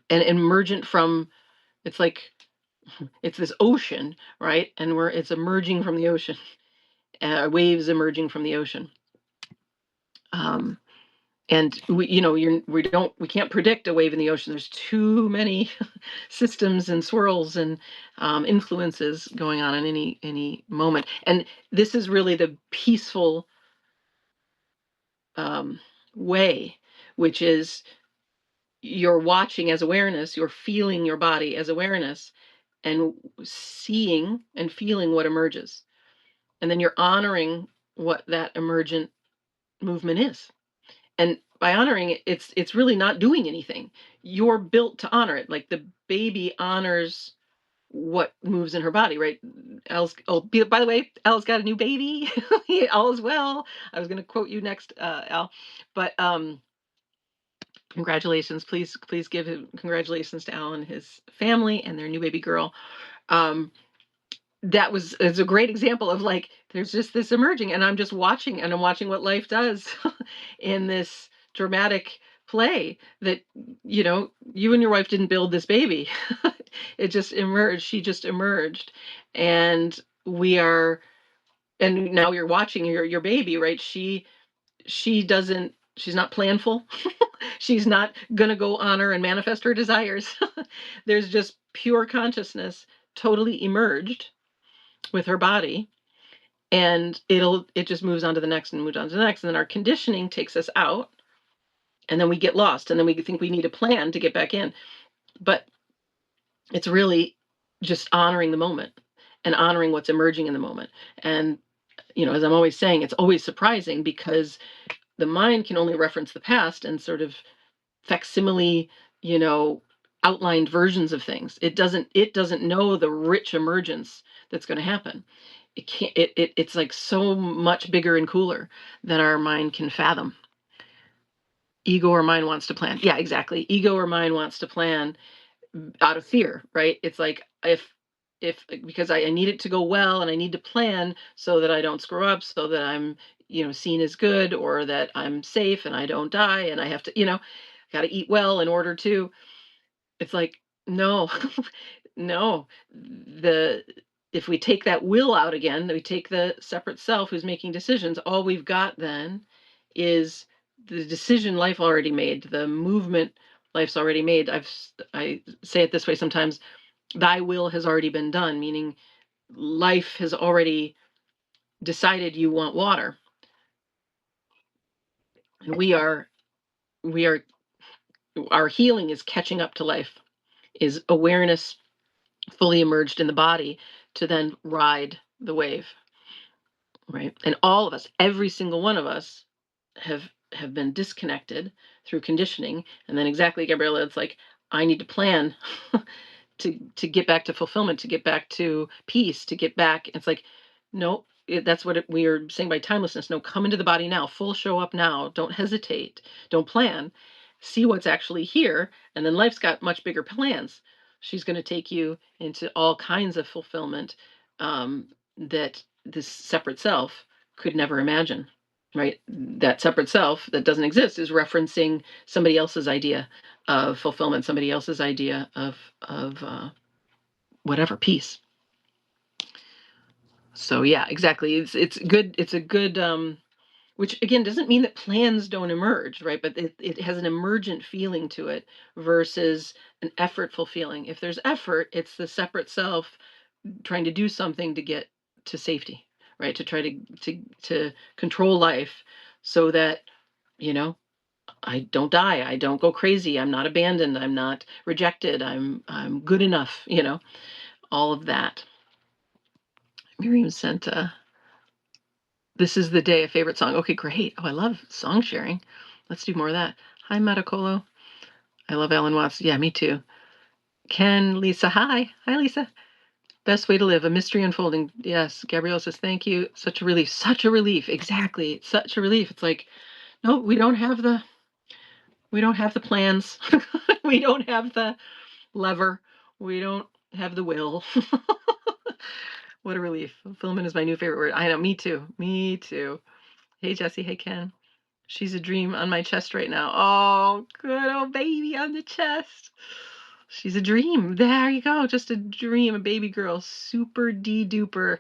emergent from, it's like, it's this ocean, right? And it's emerging from the ocean, waves emerging from the ocean. And we can't predict a wave in the ocean. There's too many systems and swirls and influences going on in any moment. And this is really the peaceful way, which is you're watching as awareness, you're feeling your body as awareness, and seeing and feeling what emerges. And then you're honoring what that emergent movement is. And by honoring it, it's really not doing anything. You're built to honor it. Like the baby honors what moves in her body, right? By the way, Elle's got a new baby. All is well. I was going to quote you next, Elle, but congratulations. Please give congratulations to Al and his family and their new baby girl. It's a great example of, like, there's just this emerging, and I'm just watching, and I'm watching what life does in this dramatic play that, you and your wife didn't build this baby. It just emerged. She just emerged. And and now you're watching your baby, right? She's not planful. She's not going to go honor and manifest her desires. There's just pure consciousness totally emerged with her body, and it just moves on to the next and moves on to the next, and then our conditioning takes us out, and then we get lost, and then we think we need a plan to get back in. But it's really just honoring the moment and honoring what's emerging in the moment. And as I'm always saying, it's always surprising, because the mind can only reference the past and sort of facsimile, outlined versions of things. It doesn't know the rich emergence that's going to happen. It's like so much bigger and cooler than our mind can fathom. Ego or mind wants to plan. Yeah, exactly. Ego or mind wants to plan out of fear, right? It's like, if because I need it to go well, and I need to plan so that I don't screw up, so that I'm seen as good, or that I'm safe and I don't die, and I have to got to eat well in order to. It's like, no. No. The If we take that will out again, we take the separate self who's making decisions, all we've got then is the decision life already made, the movement life's already made. I say it this way sometimes: thy will has already been done, meaning life has already decided you want water. And our healing is catching up to life, is awareness fully emerged in the body to then ride the wave, right? And all of us, every single one of us, have been disconnected through conditioning. And then, exactly, Gabriella, it's like, I need to plan to get back to fulfillment, to get back to peace, to get back. It's like, no, that's what we are saying by timelessness. No, come into the body now, full show up now. Don't hesitate. Don't plan. See what's actually here. And then life's got much bigger plans. She's going to take you into all kinds of fulfillment that this separate self could never imagine. right? That separate self that doesn't exist is referencing somebody else's idea of fulfillment, somebody else's idea of whatever peace. So yeah, exactly. It's good. It's a good which again doesn't mean that plans don't emerge, right? But it has an emergent feeling to it versus an effortful feeling. If there's effort, it's the separate self trying to do something to get to safety, right? To try to control life so that, you know, I don't die, I don't go crazy, I'm not abandoned, I'm not rejected, I'm good enough, all of that. Miriam sent This Is the Day, a favorite song. Okay, great. Oh, I love song sharing. Let's do more of that. Hi, Metacolo. I love Alan Watts. Yeah, me too. Ken, Lisa, hi. Hi, Lisa. Best way to live, a mystery unfolding. Yes, Gabrielle says, thank you. Such a relief. Such a relief. Exactly. Such a relief. It's like, no, we don't have the plans. We don't have the lever. We don't have the will. What a relief. Fulfillment is my new favorite word. I know, me too. Me too. Hey, Jesse. Hey, Ken. She's a dream on my chest right now. Oh, good old baby on the chest. She's a dream. There you go. Just a dream. A baby girl. Super duper.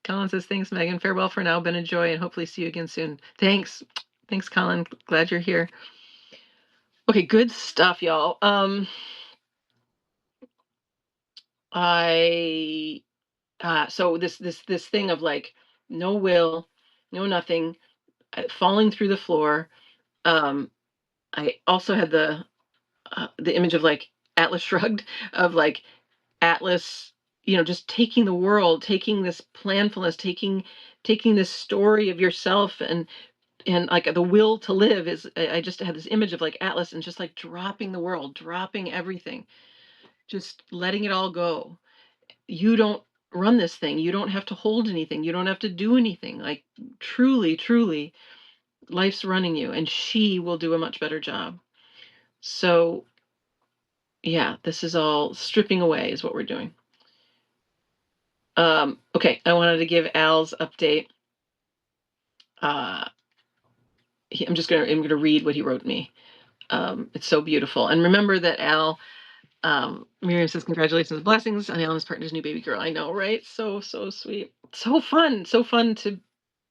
Colin says, thanks, Megan. Farewell for now. Been a joy and hopefully see you again soon. Thanks. Thanks, Colin. Glad you're here. Okay, good stuff, y'all. I so this thing of like no will, no nothing, falling through the floor. I also had the image of like Atlas Shrugged, of like Atlas, just taking the world, taking this planfulness, taking this story of yourself and like the will to live is. I just had this image of like Atlas and just like dropping the world, dropping everything, just letting it all go. You don't run this thing. You don't have to hold anything. You don't have to do anything. Like truly, truly, life's running you, and she will do a much better job. So yeah, this is all stripping away is what we're doing. Okay, I wanted to give Al's update. I'm gonna read what he wrote me. It's so beautiful. And remember that Al, Miriam says, congratulations and blessings on Al and his partner's new baby girl. I know, right? So sweet. So fun to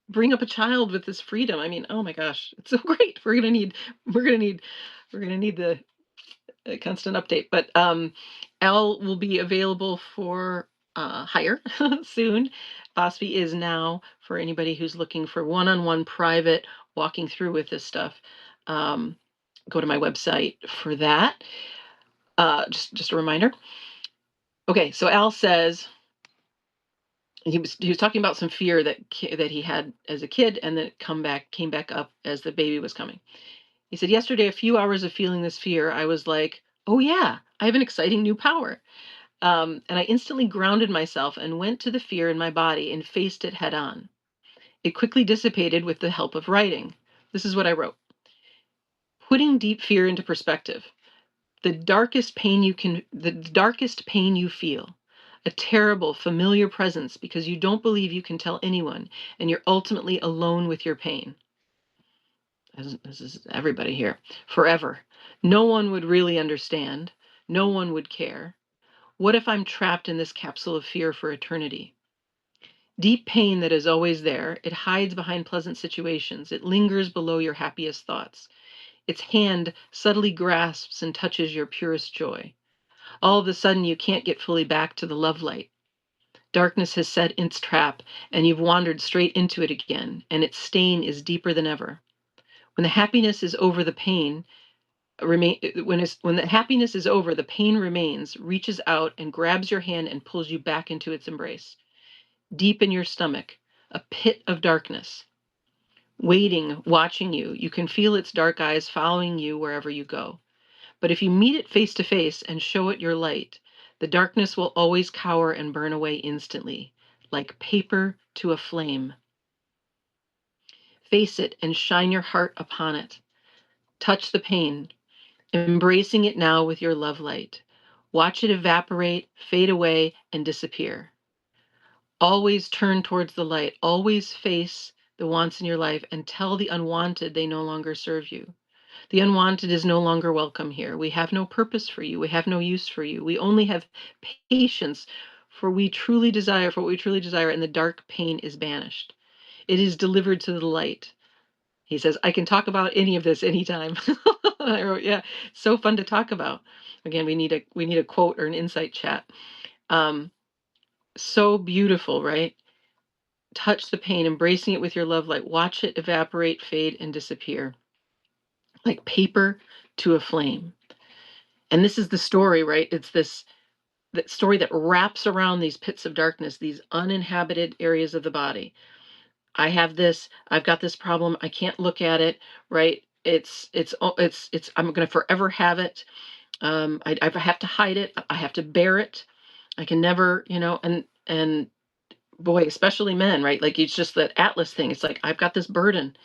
bring up a child with this freedom. I mean, oh my gosh, it's so great. We're gonna need the constant update. But Al will be available for hire soon. Bosby is now for anybody who's looking for one-on-one private walking through with this stuff. Go to my website for that. Just a reminder. Okay, so Al says he was talking about some fear that he had as a kid, and that came back up as the baby was coming. He said, yesterday, a few hours of feeling this fear, I was like, oh yeah, I have an exciting new power. And I instantly grounded myself and went to the fear in my body and faced it head on. It quickly dissipated with the help of writing. This is what I wrote. Putting deep fear into perspective. The darkest pain you feel. A terrible, familiar presence because you don't believe you can tell anyone and you're ultimately alone with your pain. This is everybody here. Forever. No one would really understand. No one would care. What if I'm trapped in this capsule of fear for eternity? Deep pain that is always there. It hides behind pleasant situations. It lingers below your happiest thoughts. Its hand subtly grasps and touches your purest joy. All of a sudden, you can't get fully back to the love light. Darkness has set its trap, and you've wandered straight into it again, and its stain is deeper than ever. When the happiness is over, the pain when the happiness is over, the pain remains, reaches out and grabs your hand and pulls you back into its embrace. Deep in your stomach, a pit of darkness, waiting, watching you. You can feel its dark eyes following you wherever you go. But if you meet it face to face and show it your light, the darkness will always cower and burn away instantly, like paper to a flame. Face it and shine your heart upon it. Touch the pain, embracing it now with your love light. Watch it evaporate, fade away, and disappear. Always turn towards the light. Always face the wants in your life and tell the unwanted they no longer serve you. The unwanted is no longer welcome here. We have no purpose for you. We have no use for you. We only have patience for we truly desire, for what we truly desire, and the dark pain is banished. It is delivered to the light. He says, I can talk about any of this anytime. I wrote, yeah, so fun to talk about. Again, we need a quote or an insight chat. So beautiful, right? Touch the pain, embracing it with your love light. Watch it evaporate, fade, and disappear like paper to a flame. And this is the story, right? It's this that story that wraps around these pits of darkness, these uninhabited areas of the body. I've got this problem. I can't look at it, right? I'm going to forever have it. I have to hide it. I have to bear it. I can never, and boy, especially men, right? Like it's just that Atlas thing. It's like, I've got this burden.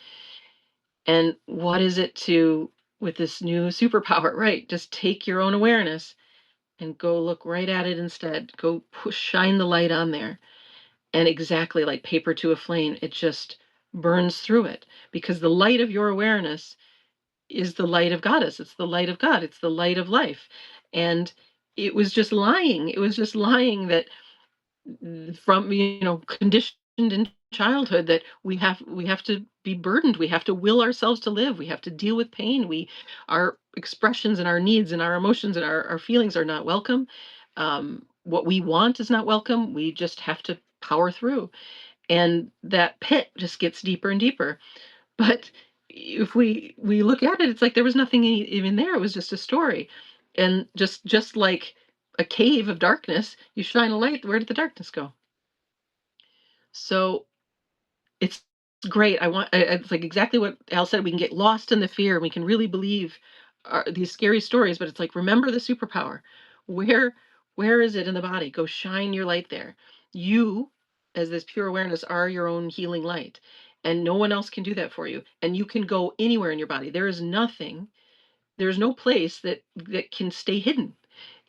And what is it with this new superpower, right? Just take your own awareness and go look right at it instead. Go shine the light on there. And exactly like paper to a flame, it just burns through it because the light of your awareness is the light of Goddess. It's the light of God. It's the light of life. And it was just lying. It was just lying that from conditioned in childhood that we have to be burdened, we have to will ourselves to live, we have to deal with pain, our expressions and our needs and our emotions and our feelings are not welcome. What we want is not welcome. We just have to power through, and that pit just gets deeper and deeper. But if we look at it, it's like there was nothing even there. It was just a story. And just like a cave of darkness, you shine a light, where did the darkness go? So it's great. It's like exactly what Al said. We can get lost in the fear. We can really believe these scary stories, but it's like, remember the superpower. Where, where is it in the body? Go shine your light there. You, as this pure awareness, are your own healing light, and no one else can do that for you. And you can go anywhere in your body. There's no place that can stay hidden.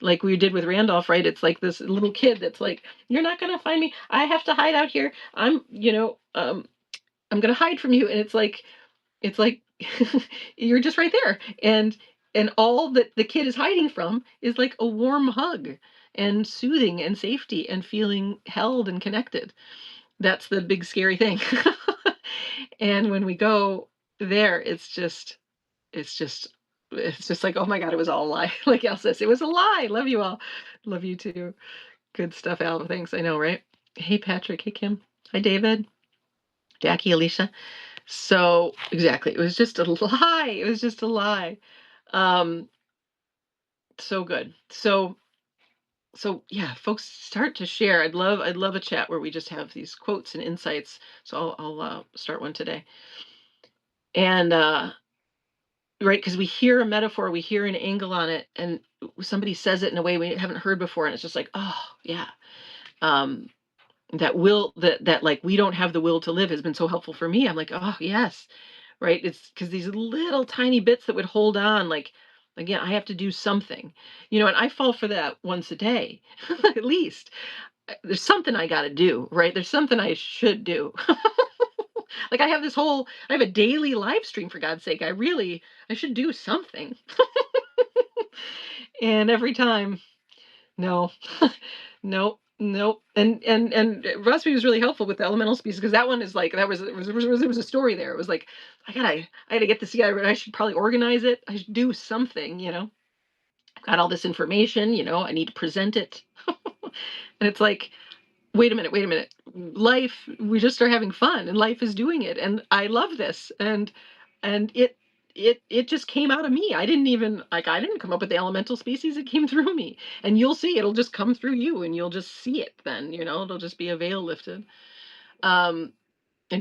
Like we did with Randolph, right? It's like this little kid that's like, you're not going to find me. I have to hide out here. I'm going to hide from you. And it's like you're just right there. And all that the kid is hiding from is like a warm hug and soothing and safety and feeling held and connected. That's the big scary thing. And when we go there, it's just like, oh my God, it was all a lie. Like Al says, it was a lie. Love you all. Love you too. Good stuff, Al. Thanks. I know, right? Hey, Patrick. Hey, Kim. Hi, David. Jackie, Alicia. So exactly. It was just a lie. It was just a lie. So good. So yeah, folks, start to share. I'd love a chat where we just have these quotes and insights. So I'll start one today. And right, because we hear a metaphor, we hear an angle on it, and somebody says it in a way we haven't heard before, and it's just like, oh yeah. That like, we don't have the will to live has been so helpful for me. I'm like, oh yes, right. It's because these little tiny bits that would hold on, like, again, I have to do something, and I fall for that once a day, at least. There's something I got to do, right? There's something I should do. Like I have a daily live stream, for God's sake. I should do something. And every time, no, no, no. And Rusby was really helpful with the elemental species, because that one is like, there was a story there. It was like, I gotta get this together, but I should probably organize it. I should do something. I've got all this information, I need to present it. And it's like, wait a minute. Life, we just are having fun, and life is doing it. And I love this. And it just came out of me. I didn't come up with the elemental species. It came through me. And you'll see, it'll just come through you, and you'll just see it then, it'll just be a veil lifted. And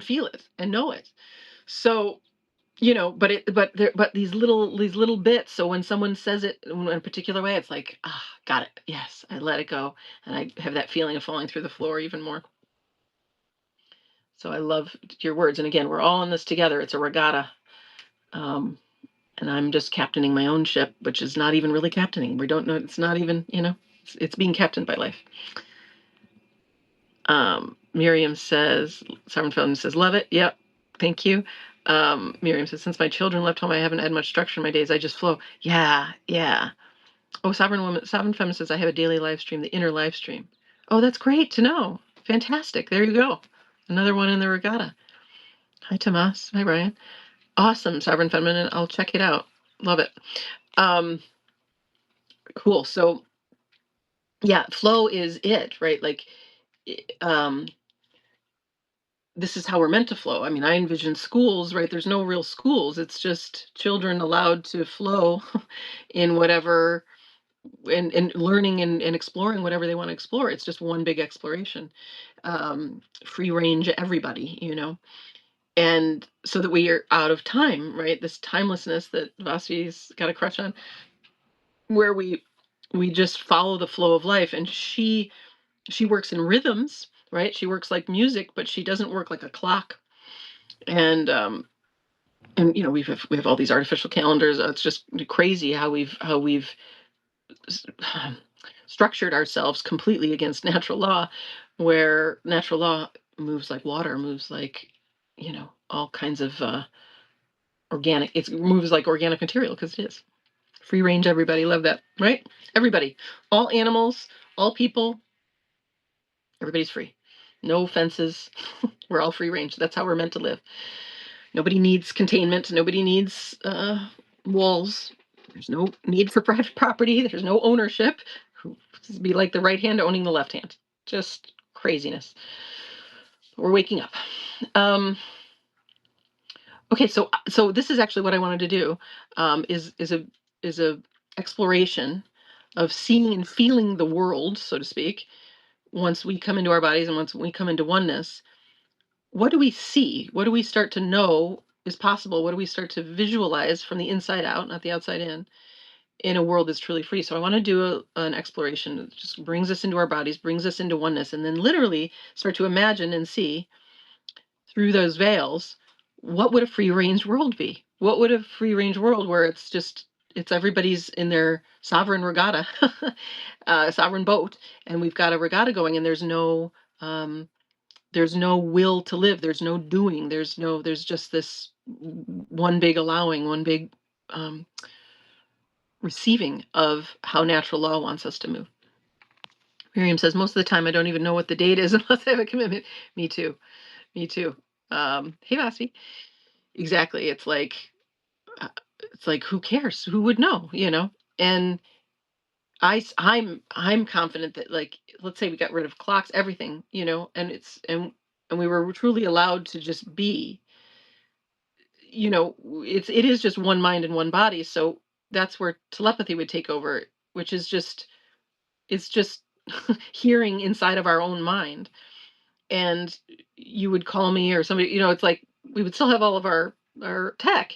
feel it and know it. So, but these little bits. So when someone says it in a particular way, it's like, got it. Yes, I let it go, and I have that feeling of falling through the floor even more. So I love your words, and again, we're all in this together. It's a regatta, and I'm just captaining my own ship, which is not even really captaining. We don't know. It's not even, it's being captained by life. Miriam says, Simon Feldman says, love it. Yep. Thank you. Miriam says, since my children left home, I haven't had much structure in my days. I just flow. Yeah, yeah. Oh, Sovereign Feminist says, I have a daily live stream, the inner live stream. Oh, that's great to know. Fantastic. There you go. Another one in the regatta. Hi, Tomas. Hi, Brian. Awesome, Sovereign Feminine. I'll check it out. Love it. Cool. So, yeah, flow is it, right? Like, um, this is how we're meant to flow. I mean, I envision schools, right? There's no real schools. It's just children allowed to flow in whatever and learning and exploring whatever they want to explore. It's just one big exploration. Free range everybody, and so that we are out of time, right? This timelessness that Vasi's got a crush on, where we just follow the flow of life. And she works in rhythms, right? She works like music, but she doesn't work like a clock. And we have all these artificial calendars. It's just crazy how we've structured ourselves completely against natural law, where natural law moves like water, moves like all kinds of organic. It moves like organic material because it is free range. Everybody love that, right? Everybody, all animals, all people, everybody's free. No fences. We're all free range. That's how we're meant to live. Nobody needs containment. Nobody needs walls. There's no need for private property. There's no ownership. It'd be like the right hand owning the left hand. Just craziness. We're waking up. Okay, so this is actually what I wanted to do. Is a exploration of seeing and feeling the world, so to speak, once we come into our bodies and once we come into oneness. What do we see? What do we start to know is possible? What do we start to visualize from the inside out, not the outside in a world that's truly free? So I want to do an exploration that just brings us into our bodies, brings us into oneness, and then literally start to imagine and see through those veils, what would a free range world be? What would a free range world where it's everybody's in their sovereign regatta, sovereign boat, and we've got a regatta going, and there's no will to live. There's no doing. There's just this one big allowing, one big receiving of how natural law wants us to move. Miriam says, most of the time I don't even know what the date is unless I have a commitment. Me too. Me too. Hey, Vasi. Exactly. It's like, who cares? Who would know, And I'm confident that, like, let's say we got rid of clocks, everything, and we were truly allowed to just be, it is just one mind and one body. So that's where telepathy would take over, which is it's just hearing inside of our own mind. And you would call me or somebody, it's like we would still have all of our tech.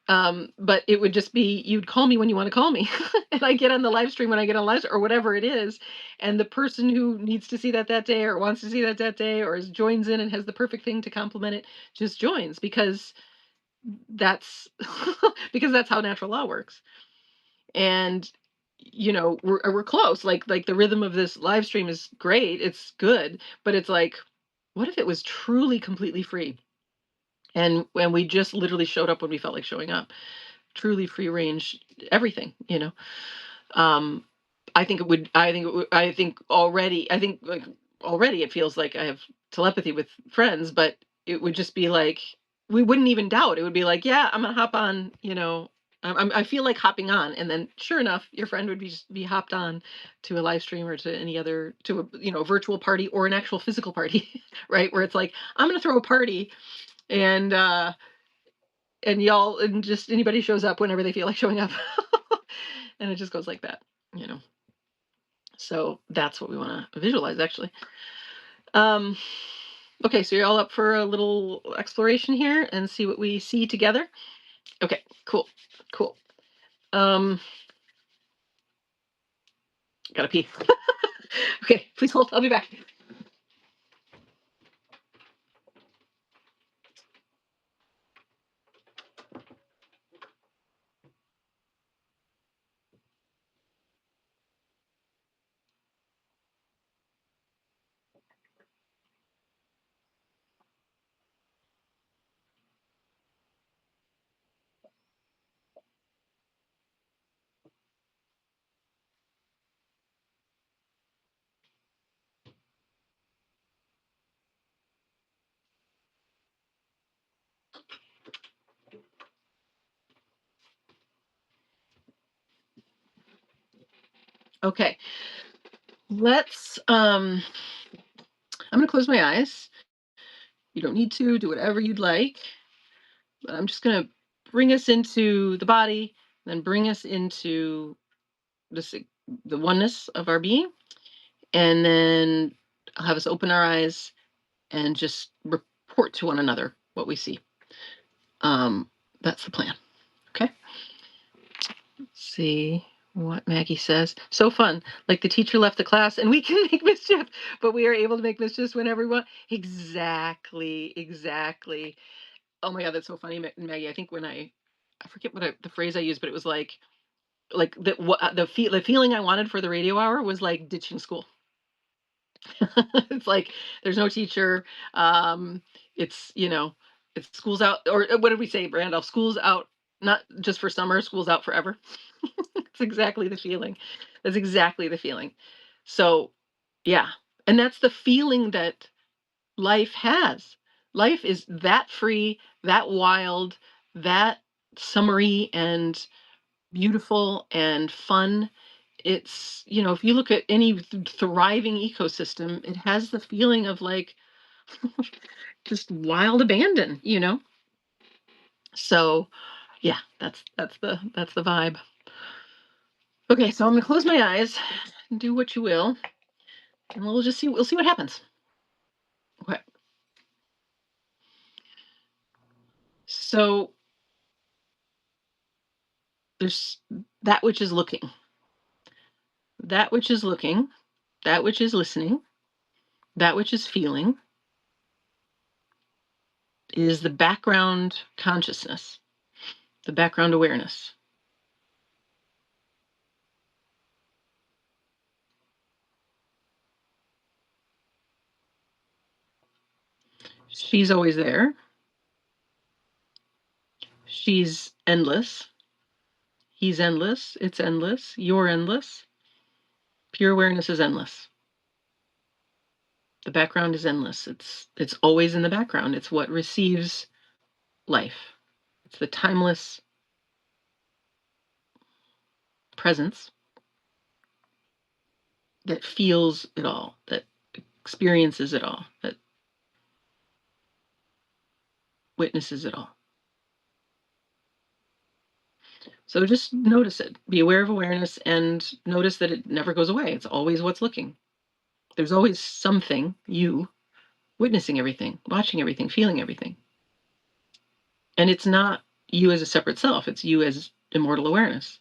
But it would just be, you'd call me when you want to call me. And I get on the live stream when I get on live stream or whatever it is. And the person who needs to see that day or wants to see that day or joins in and has the perfect thing to complement it just joins, because that's how natural law works. And we're close. Like the rhythm of this live stream is great. It's good, but it's like, what if it was truly completely free? And when we just literally showed up when we felt like showing up, truly free range, everything, um I think already, like already it feels like I have telepathy with friends, but it would just be like, we wouldn't even doubt. It would be like, yeah, I'm gonna hop on, I feel like hopping on, and then sure enough, your friend would be hopped on to a live stream or to any other, to a virtual party or an actual physical party, right? Where it's like, I'm gonna throw a party, and y'all, and just anybody shows up whenever they feel like showing up. And it just goes like that, you know. So that's what we want to visualize, actually. Okay, so you're all up for a little exploration here and see what we see together. Okay, cool. Gotta pee. Okay, please hold. I'll be back. Okay. Let's I'm going to close my eyes. You don't need to do whatever you'd like, but I'm just going to bring us into the body, then bring us into this the oneness of our being, and then I'll have us open our eyes and just report to one another what we see. That's the plan. Okay. Let's see what Maggie says. So fun. Like the teacher left the class and we can make mischief, but we are able to make mischief whenever we want. Exactly. Exactly. Oh my God, that's so funny, Maggie. I think when I forget the phrase I used, but it was like the feeling I wanted for the radio hour was like ditching school. It's like there's no teacher. Um, it's it's school's out, or what did we say, Randolph? School's out, not just for summer. School's out forever. It's exactly the feeling. That's exactly the feeling. So, yeah, and that's the feeling that life has. Life is that free, that wild, that summery and beautiful and fun. It's, if you look at any thriving ecosystem, it has the feeling of like just wild abandon. So, yeah, that's the vibe. Okay, so I'm gonna close my eyes and do what you will, and we'll see what happens. Okay. So there's that which is looking, that which is looking, that which is listening, that which is feeling is the background consciousness, the background awareness. She's always there. She's endless. He's endless. It's endless. You're endless. Pure awareness is endless. The background is endless. It's always in the background. It's what receives life. It's the timeless presence that feels it all, that experiences it all, that witnesses it all. So just notice it. Be aware of awareness and notice that it never goes away. It's always what's looking. There's always something, you, witnessing everything, watching everything, feeling everything. And it's not you as a separate self, it's you as immortal awareness.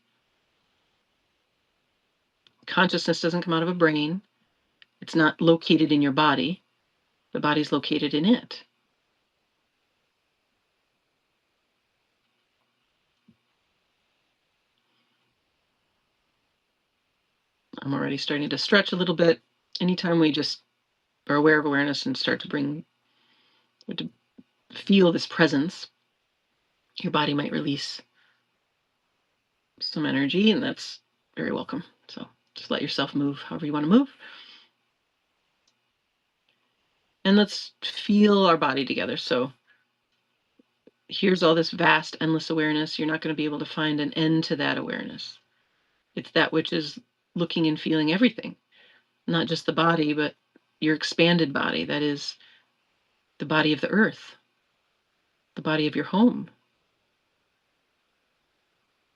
Consciousness doesn't come out of a brain. It's not located in your body. The body's located in it. I'm already starting to stretch a little bit. Anytime we just are aware of awareness and start to feel this presence, your body might release some energy, and that's very welcome. So just let yourself move however you want to move. And let's feel our body together. So here's all this vast, endless awareness. You're not going to be able to find an end to that awareness. It's that which is looking and feeling everything, not just the body, but your expanded body. That is the body of the earth, the body of your home,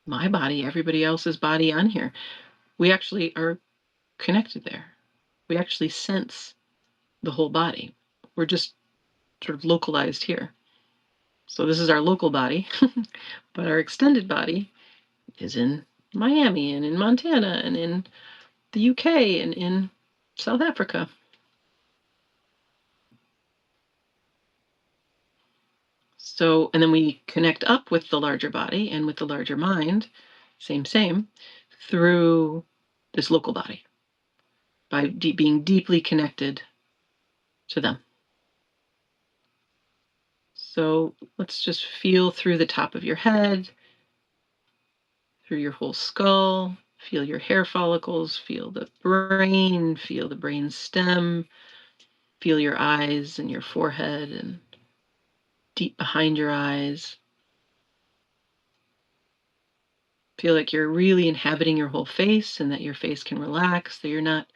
my body, everybody else's body on here. We actually are connected there. We actually sense the whole body. We're just sort of localized here. So this is our local body, but our extended body is in Miami and in Montana and in the UK and in South Africa. So, and then we connect up with the larger body and with the larger mind, same, through this local body by being deeply connected to them. So let's just feel through the top of your head, through your whole skull, feel your hair follicles, feel the brain stem, feel your eyes and your forehead and deep behind your eyes. Feel like you're really inhabiting your whole face and that your face can relax, that you're not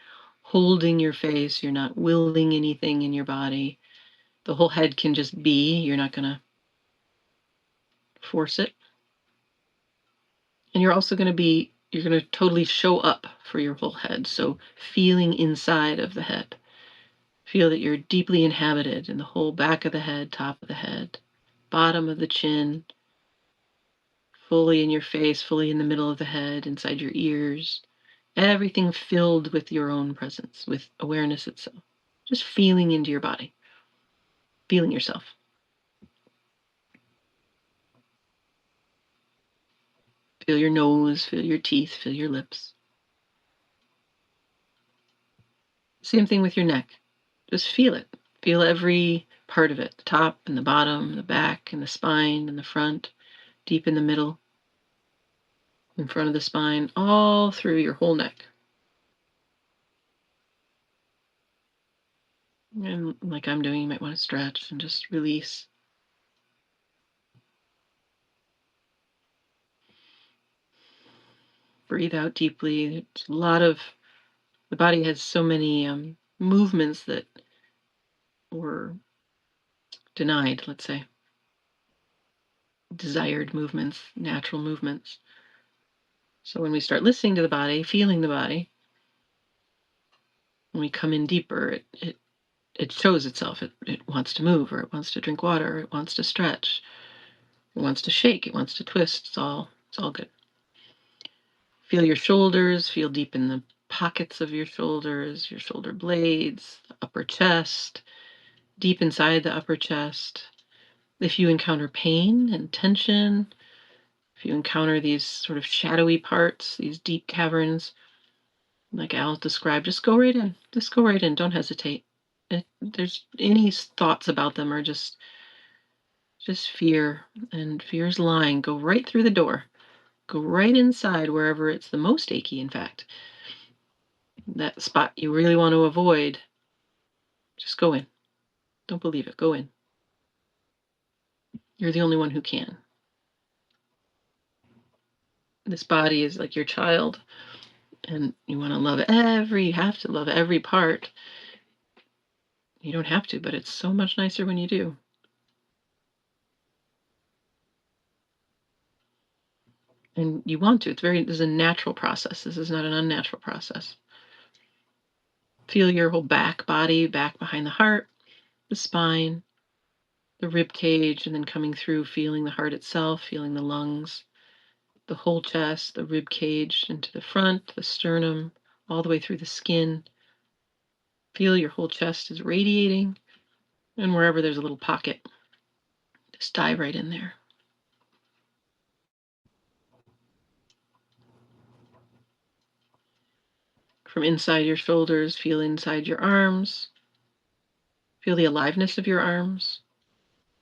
holding your face, you're not willing anything in your body. The whole head can just be, you're not going to force it. And you're going to totally show up for your whole head. So feeling inside of the head. Feel that you're deeply inhabited in the whole back of the head, top of the head, bottom of the chin, fully in your face, fully in the middle of the head, inside your ears. Everything filled with your own presence, with awareness itself. Just feeling into your body, feeling yourself. Feel your nose, feel your teeth, feel your lips. Same thing with your neck. Just feel it. Feel every part of it, the top and the bottom, the back and the spine and the front, deep in the middle, in front of the spine, all through your whole neck. And like I'm doing, you might want to stretch and just release. Breathe out deeply. It's a lot of, the body has so many movements that were denied, let's say. Desired movements, natural movements. So when we start listening to the body, feeling the body, when we come in deeper, it shows itself. It wants to move, or it wants to drink water, or it wants to stretch, it wants to shake, it wants to twist. It's all good. Feel your shoulders, feel deep in the pockets of your shoulder blades, the upper chest, deep inside the upper chest. If you encounter pain and tension, if you encounter these sort of shadowy parts, these deep caverns, like Al described, just go right in. Just go right in. Don't hesitate. There's any thoughts about them are just fear, and fear's lying. Go right through the door. Go right inside wherever it's the most achy, in fact. That spot you really want to avoid, just go in. Don't believe it. Go in. You're the only one who can. This body is like your child, and you want to you have to love every part. You don't have to, but it's so much nicer when you do. And you want to. This is a natural process. This is not an unnatural process. Feel your whole body, back behind the heart, the spine, the rib cage, and then coming through, feeling the heart itself, feeling the lungs, the whole chest, the rib cage into the front, the sternum, all the way through the skin. Feel your whole chest is radiating, and wherever there's a little pocket, just dive right in there. From inside your shoulders, feel inside your arms. Feel the aliveness of your arms.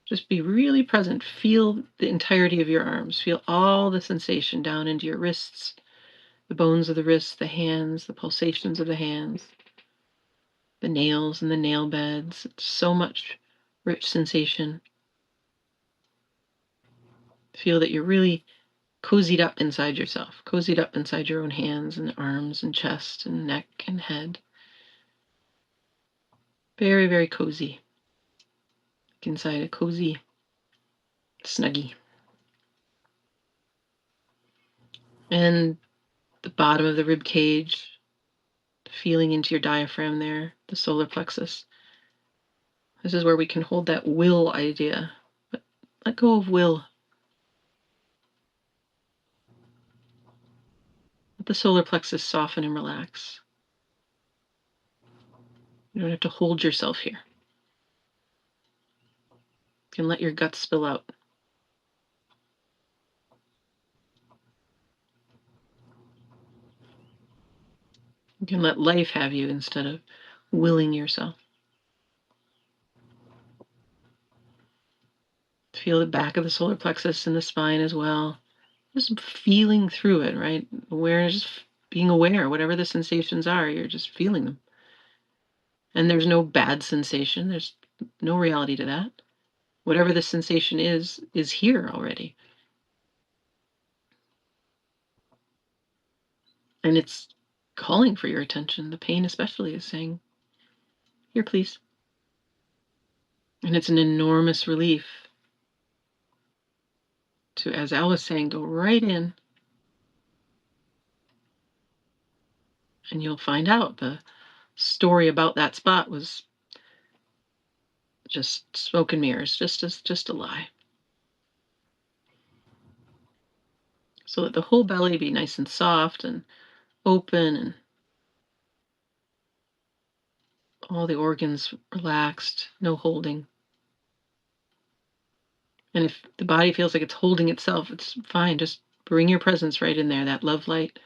Just be really present. Feel the entirety of your arms. Feel all the sensation down into your wrists, the bones of the wrists, the hands, the pulsations of the hands, the nails and the nail beds. It's so much rich sensation. Feel that you're really cozied up inside yourself, cozied up inside your own hands and arms and chest and neck and head. Very, very cozy. Like inside a cozy snuggie. And the bottom of the rib cage, feeling into your diaphragm there, the solar plexus. This is where we can hold that will idea. But let go of will. Let the solar plexus soften and relax. You don't have to hold yourself here. You can let your guts spill out. You can let life have you instead of willing yourself. Feel the back of the solar plexus and the spine as well. Just feeling through it, right? Awareness, being aware, whatever the sensations are, you're just feeling them. And there's no bad sensation. There's no reality to that. Whatever the sensation is here already. And it's calling for your attention. The pain especially is saying, here, please. And it's an enormous relief to, as Al was saying, go right in, and you'll find out the story about that spot was just smoke and mirrors, just a lie. So that the whole belly be nice and soft and open, and all the organs relaxed, no holding. And if the body feels like it's holding itself, it's fine. Just bring your presence right in there, that love light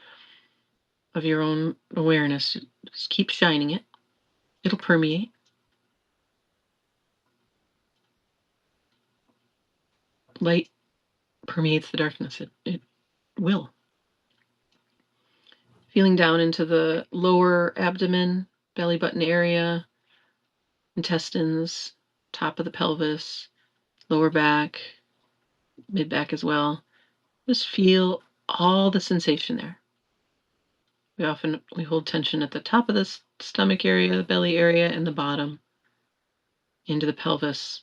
of your own awareness. Just keep shining it. It'll permeate. Light permeates the darkness. It will. Feeling down into the lower abdomen, belly button area, intestines, top of the pelvis, lower back, mid back as well. Just feel all the sensation there. We hold tension at the top of the stomach area, the belly area, and the bottom into the pelvis.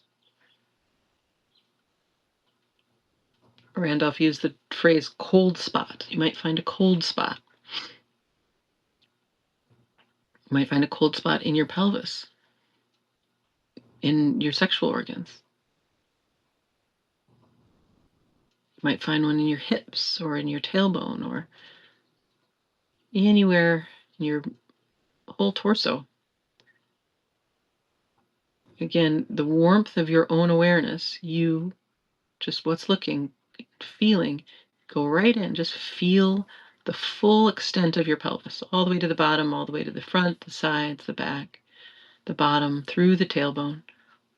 Randolph used the phrase cold spot. You might find a cold spot. You might find a cold spot in your pelvis, in your sexual organs. You might find one in your hips or in your tailbone or anywhere in your whole torso. Again, the warmth of your own awareness, you just what's looking, feeling, go right in, just feel the full extent of your pelvis, all the way to the bottom, all the way to the front, the sides, the back, the bottom, through the tailbone,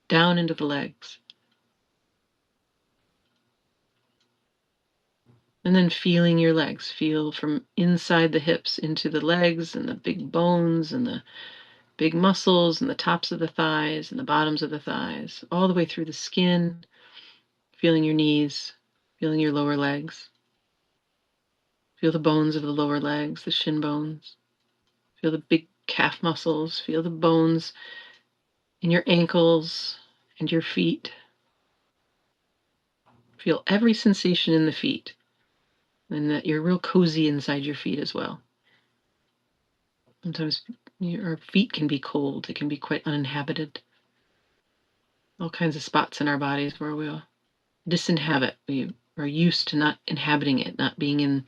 down into the legs. And then feeling your legs, feel from inside the hips into the legs and the big bones and the big muscles and the tops of the thighs and the bottoms of the thighs, all the way through the skin, feeling your knees, feeling your lower legs. Feel the bones of the lower legs, the shin bones. Feel the big calf muscles. Feel the bones in your ankles and your feet. Feel every sensation in the feet, and that you're real cozy inside your feet as well. Sometimes our feet can be cold. It can be quite uninhabited. All kinds of spots in our bodies where we'll disinhabit. We are used to not inhabiting it, not being in,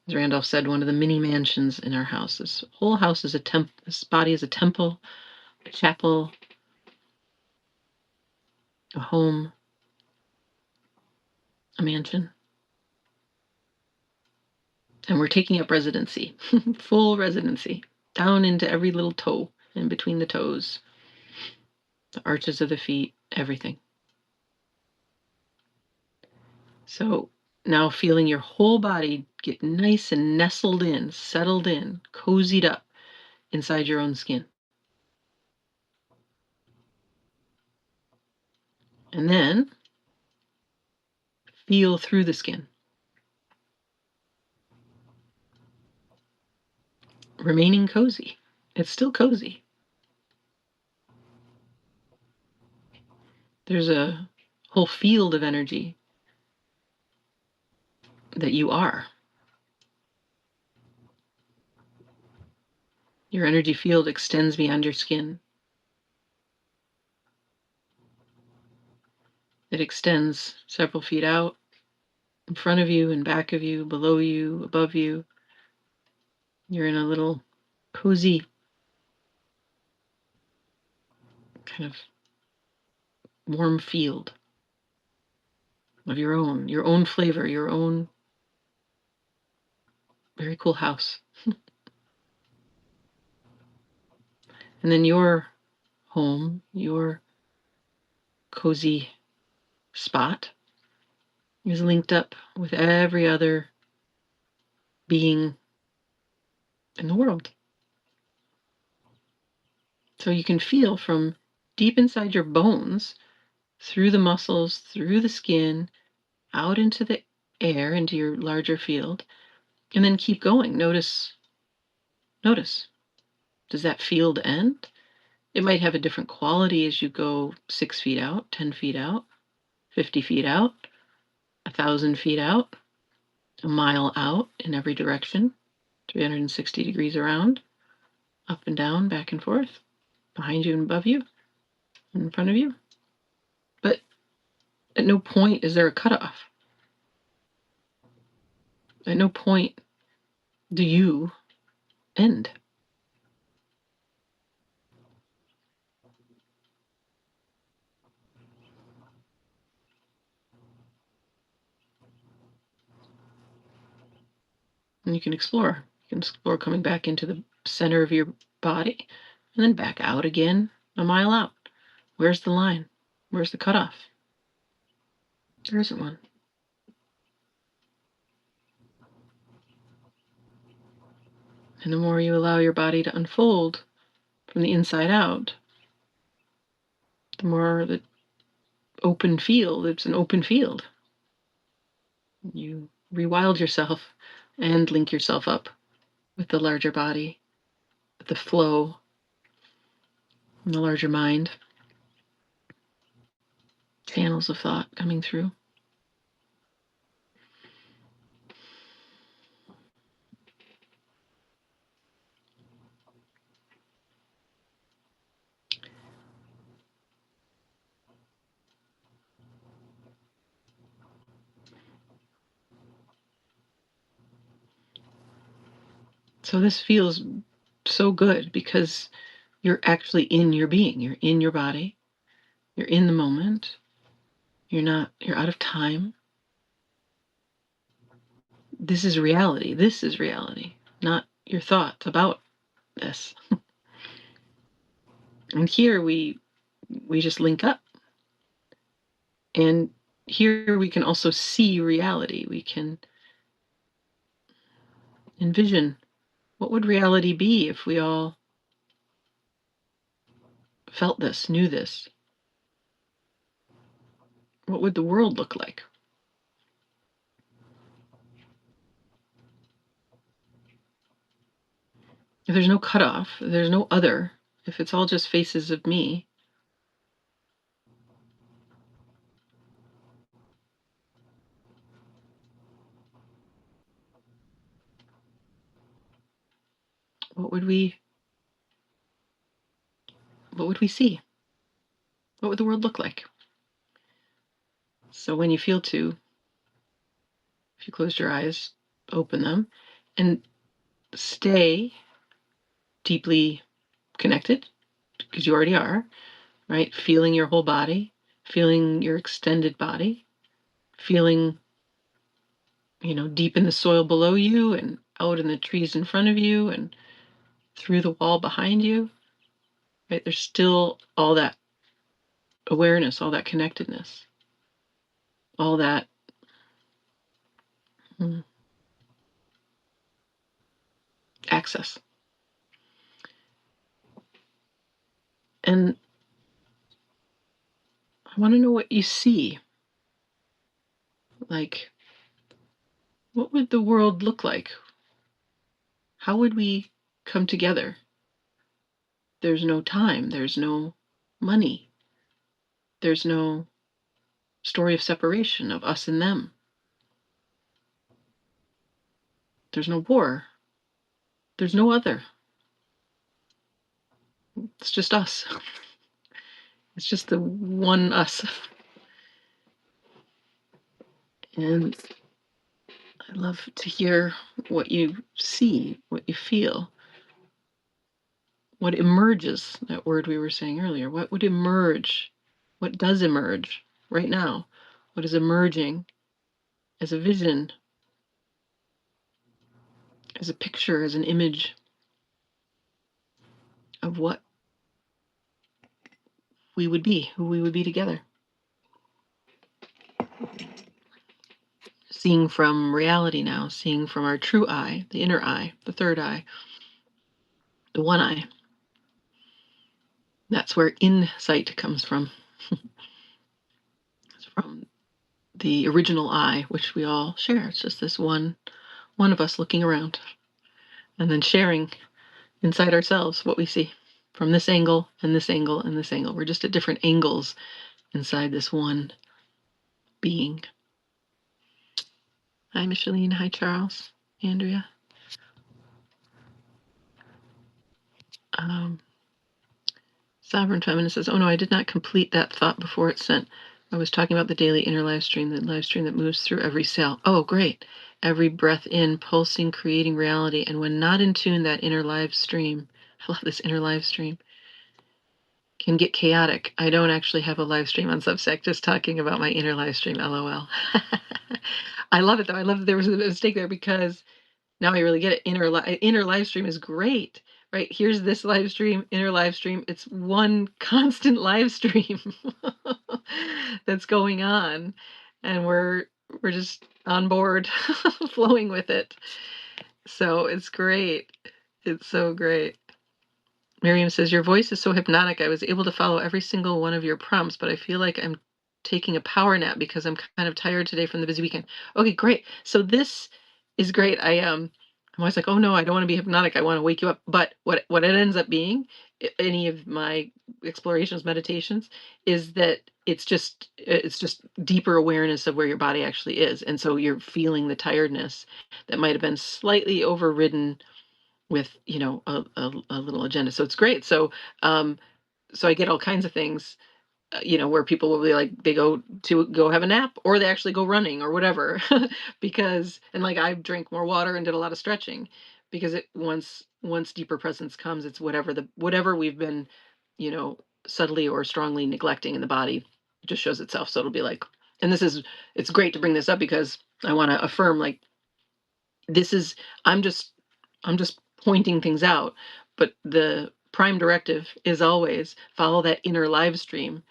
as Randolph said, one of the many mansions in our house. This whole house is a temple. This body is a temple, a chapel, a home, a mansion. And we're taking up residency, full residency, down into every little toe, in between the toes, the arches of the feet, everything. So now feeling your whole body get nice and nestled in, settled in, cozied up inside your own skin. And then feel through the skin, remaining cozy. It's still cozy. There's a whole field of energy that you are. Your energy field extends beyond your skin. It extends several feet out, in front of you, in back of you, below you, above you. You're in a little cozy kind of warm field of your own flavor, your own very cool house. And then your home, your cozy spot is linked up with every other being in the world. So you can feel from deep inside your bones, through the muscles, through the skin, out into the air, into your larger field, and then keep going. Notice Notice. Does that field end? It might have a different quality as you go 6 feet out, 10 feet out, 50 feet out, 1,000 feet out, a mile out in every direction, 360 degrees around, up and down, back and forth, behind you and above you, in front of you. But at no point is there a cutoff. At no point do you end. And you can explore. You can explore coming back into the center of your body and then back out again a mile out. Where's the line? Where's the cutoff? There isn't one. And the more you allow your body to unfold from the inside out, the more the open field, it's an open field. You rewild yourself and link yourself up with the larger body, with the flow, and the larger mind, channels of thought coming through. So this feels so good because you're actually in your being. You're in your body. You're in the moment. You're out of time. This is reality. This is reality, not your thoughts about this. And here we just link up. And here we can also see reality. We can envision what would reality be if we all felt this, knew this. What would the world look like? If there's no cutoff, if there's no other, if it's all just faces of me, what would we see? What would the world look like? So when you feel to, if you closed your eyes, open them, and stay deeply connected, because you already are, right? Feeling your whole body, feeling your extended body, feeling, deep in the soil below you and out in the trees in front of you and through the wall behind you, right? There's still all that awareness, all that connectedness, all that access. And I want to know what you see. Like, what would the world look like? How would we come together? There's no time, there's no money, there's no story of separation of us and them. There's no war. There's no other. It's just us. It's just the one us. And I love to hear what you see, what you feel, what emerges, that word we were saying earlier. What would emerge? What does emerge right now? What is emerging as a vision, as a picture, as an image of what we would be, who we would be together? Seeing from reality now, seeing from our true eye, the inner eye, the third eye, the one eye. That's where insight comes from. It's from the original eye, which we all share. It's just this one of us looking around and then sharing inside ourselves, what we see from this angle and this angle and this angle. We're just at different angles inside this one being. Hi, Micheline. Hi, Charles. Andrea. Sovereign Feminist says, oh no, I did not complete that thought before it's sent. I was talking about the daily inner live stream, the live stream that moves through every cell. Oh, great. Every breath in, pulsing, creating reality. And when not in tune, that inner live stream, I love this inner live stream, can get chaotic. I don't actually have a live stream on Substack, just talking about my inner live stream, LOL. I love it though. I love that there was a mistake there because now I really get it. Inner live stream is great, right? Here's this live stream, inner live stream. It's one constant live stream that's going on, and we're just on board, flowing with it. So it's great. It's so great. Miriam says, your voice is so hypnotic. I was able to follow every single one of your prompts, but I feel like I'm taking a power nap because I'm kind of tired today from the busy weekend. Okay, great. So this is great. I'm always like, oh no, I don't want to be hypnotic. I want to wake you up. But what it ends up being, any of my explorations, meditations, is that it's just deeper awareness of where your body actually is. And so you're feeling the tiredness that might have been slightly overridden with a little agenda. So it's great. So I get all kinds of things, where people will be like, they go have a nap, or they actually go running or whatever, because, and like, I drink more water and did a lot of stretching, because it once deeper presence comes, it's whatever we've been, you know, subtly or strongly neglecting in the body, just shows itself. So it'll be like, and it's great to bring this up because I want to affirm, like, this is, I'm just I'm just pointing things out, but the prime directive is always follow that inner live stream.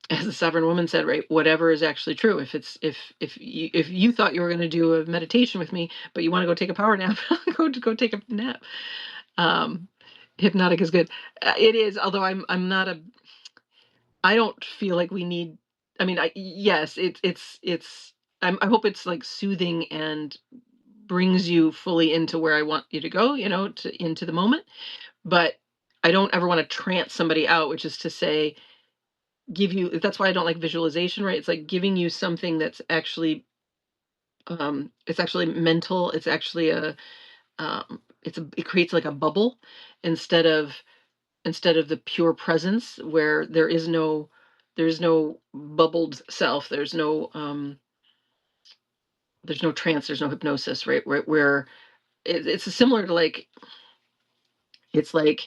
As the sovereign woman said, right, whatever is actually true. If you thought you were going to do a meditation with me, but you want to go take a power nap, go take a nap. um Hypnotic is good. It is, although I'm not a I don't feel like we need, I mean, I yes, it's I hope it's like soothing and brings you fully into where I want you to go, into the moment. But I don't ever want to trance somebody out, which is to say, give you, that's why I don't like visualization, right? It's like giving you something that's actually, it's actually mental. It's actually it creates like a bubble, instead of the pure presence, where there's no bubbled self. There's no trance, there's no hypnosis, right? Where it's similar to, like, it's like,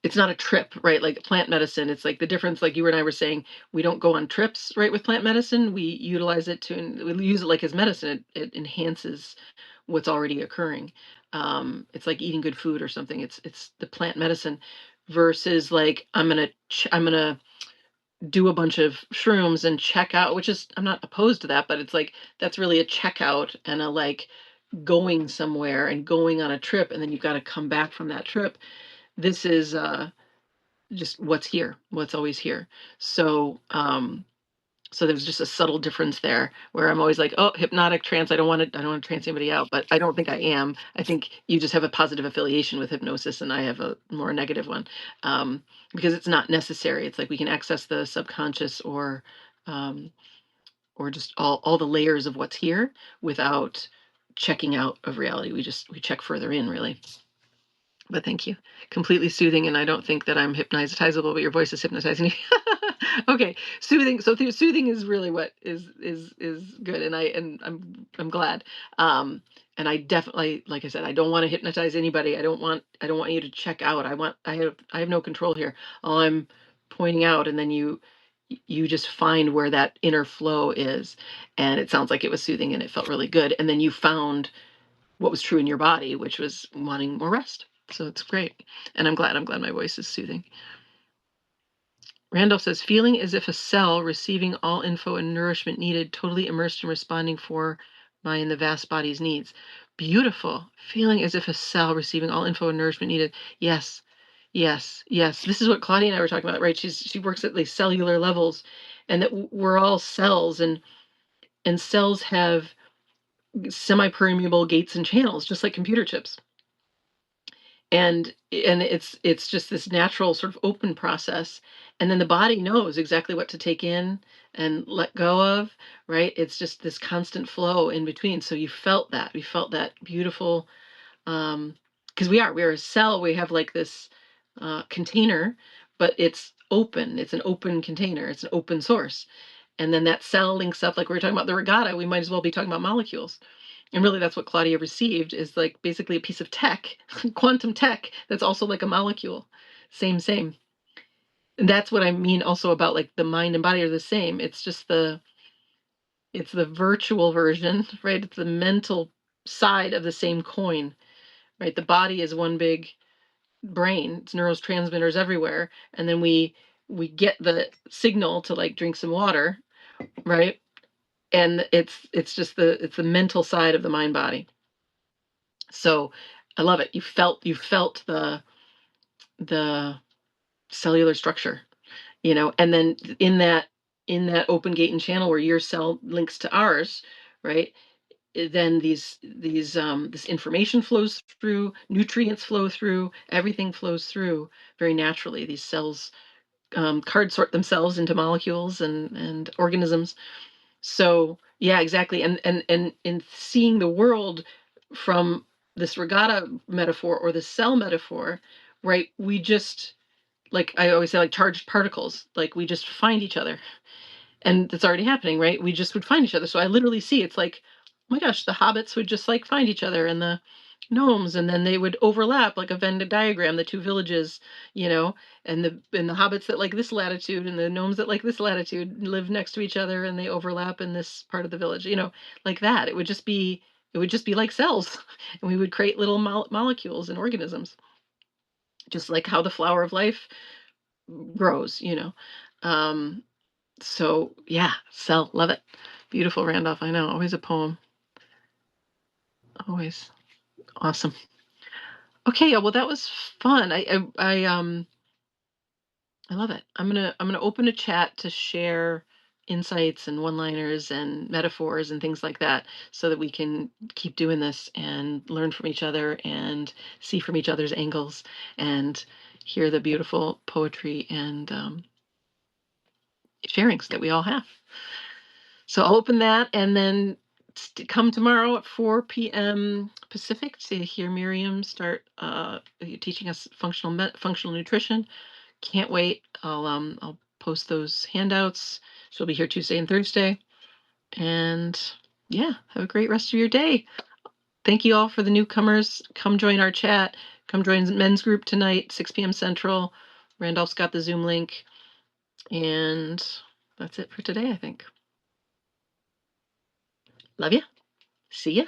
it's not a trip, right? Like plant medicine, it's like the difference, like you and I were saying, we don't go on trips, right? With plant medicine, we utilize it we use it like as medicine. It enhances what's already occurring. It's like eating good food or something. It's the plant medicine versus, like, I'm gonna do a bunch of shrooms and check out, which is, I'm not opposed to that, but it's like, that's really a checkout and a, like, going somewhere and going on a trip, and then you've got to come back from that trip. This is just what's here, what's always here. So there's just a subtle difference there, where I'm always like, oh, hypnotic trance, I don't want to trance anybody out, but I don't think I am. I think you just have a positive affiliation with hypnosis, and I have a more negative one, because it's not necessary. It's like we can access the subconscious, um, or just all the layers of what's here without checking out of reality. We check further in, really. But thank you. Completely soothing, and I don't think that I'm hypnotizable, but your voice is hypnotizing me. Okay, soothing. So soothing is really what is good, and I'm glad. Um, and I definitely, like I said, I don't want to hypnotize anybody. I don't want you to check out. I have no control here. All I'm pointing out, and then you just find where that inner flow is, and it sounds like it was soothing, and it felt really good. And then you found what was true in your body, which was wanting more rest. So it's great. And I'm glad my voice is soothing. Randolph says, feeling as if a cell receiving all info and nourishment needed, totally immersed and responding for my and the vast body's needs. Beautiful. Feeling as if a cell receiving all info and nourishment needed. Yes. Yes. Yes. This is what Claudia and I were talking about, right? She works at these cellular levels, and that we're all cells, and cells have semi-permeable gates and channels, just like computer chips. and it's just this natural sort of open process, and then the body knows exactly what to take in and let go of, right? It's just this constant flow in between. So we felt that beautiful, because we're a cell, we have like this container, but it's open, it's an open container, it's an open source. And then that cell links up, like we were talking about the regatta, we might as well be talking about molecules. And really, that's what Claudia received, is like basically a piece of tech, quantum tech, that's also like a molecule. Same. And that's what I mean also about like the mind and body are the same. It's just it's the virtual version, right? It's the mental side of the same coin, right? The body is one big brain. It's neurotransmitters everywhere. And then we get the signal to like drink some water, right? And it's just it's the mental side of the mind body. So I love it. You felt the cellular structure, and then in that open gate and channel where your cell links to ours, right? Then this information flows through, nutrients flow through, everything flows through very naturally. These cells card sort themselves into molecules and organisms. So yeah, exactly. And in seeing the world from this regatta metaphor or the cell metaphor, right? We just, like I always say, like charged particles, like we just find each other. And it's already happening, right? We just would find each other. So I literally see it's like, oh my gosh, the hobbits would just like find each other, and the gnomes, and then they would overlap like a Venn diagram, the two villages, you know, and the hobbits that like this latitude and the gnomes that like this latitude live next to each other, and they overlap in this part of the village, like that. It would just be like cells, and we would create little molecules and organisms, just like how the flower of life grows. Um, so yeah, Cell, love it. Beautiful, Randolph. I know, always a poem. Always awesome. Okay, yeah, well, that was fun. I love it. I'm gonna open a chat to share insights and one-liners and metaphors and things like that, so that we can keep doing this and learn from each other and see from each other's angles and hear the beautiful poetry and sharings that we all have. So I'll open that, and then come tomorrow at 4 p.m. Pacific to hear Miriam start teaching us functional nutrition. Can't wait. I'll post those handouts. She'll be here Tuesday and Thursday. And yeah, have a great rest of your day. Thank you all for the newcomers. Come join our chat. Come join men's group tonight, 6 p.m. Central. Randolph's got the Zoom link. And that's it for today, I think. Love you. See ya.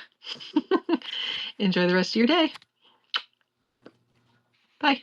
Enjoy the rest of your day. Bye.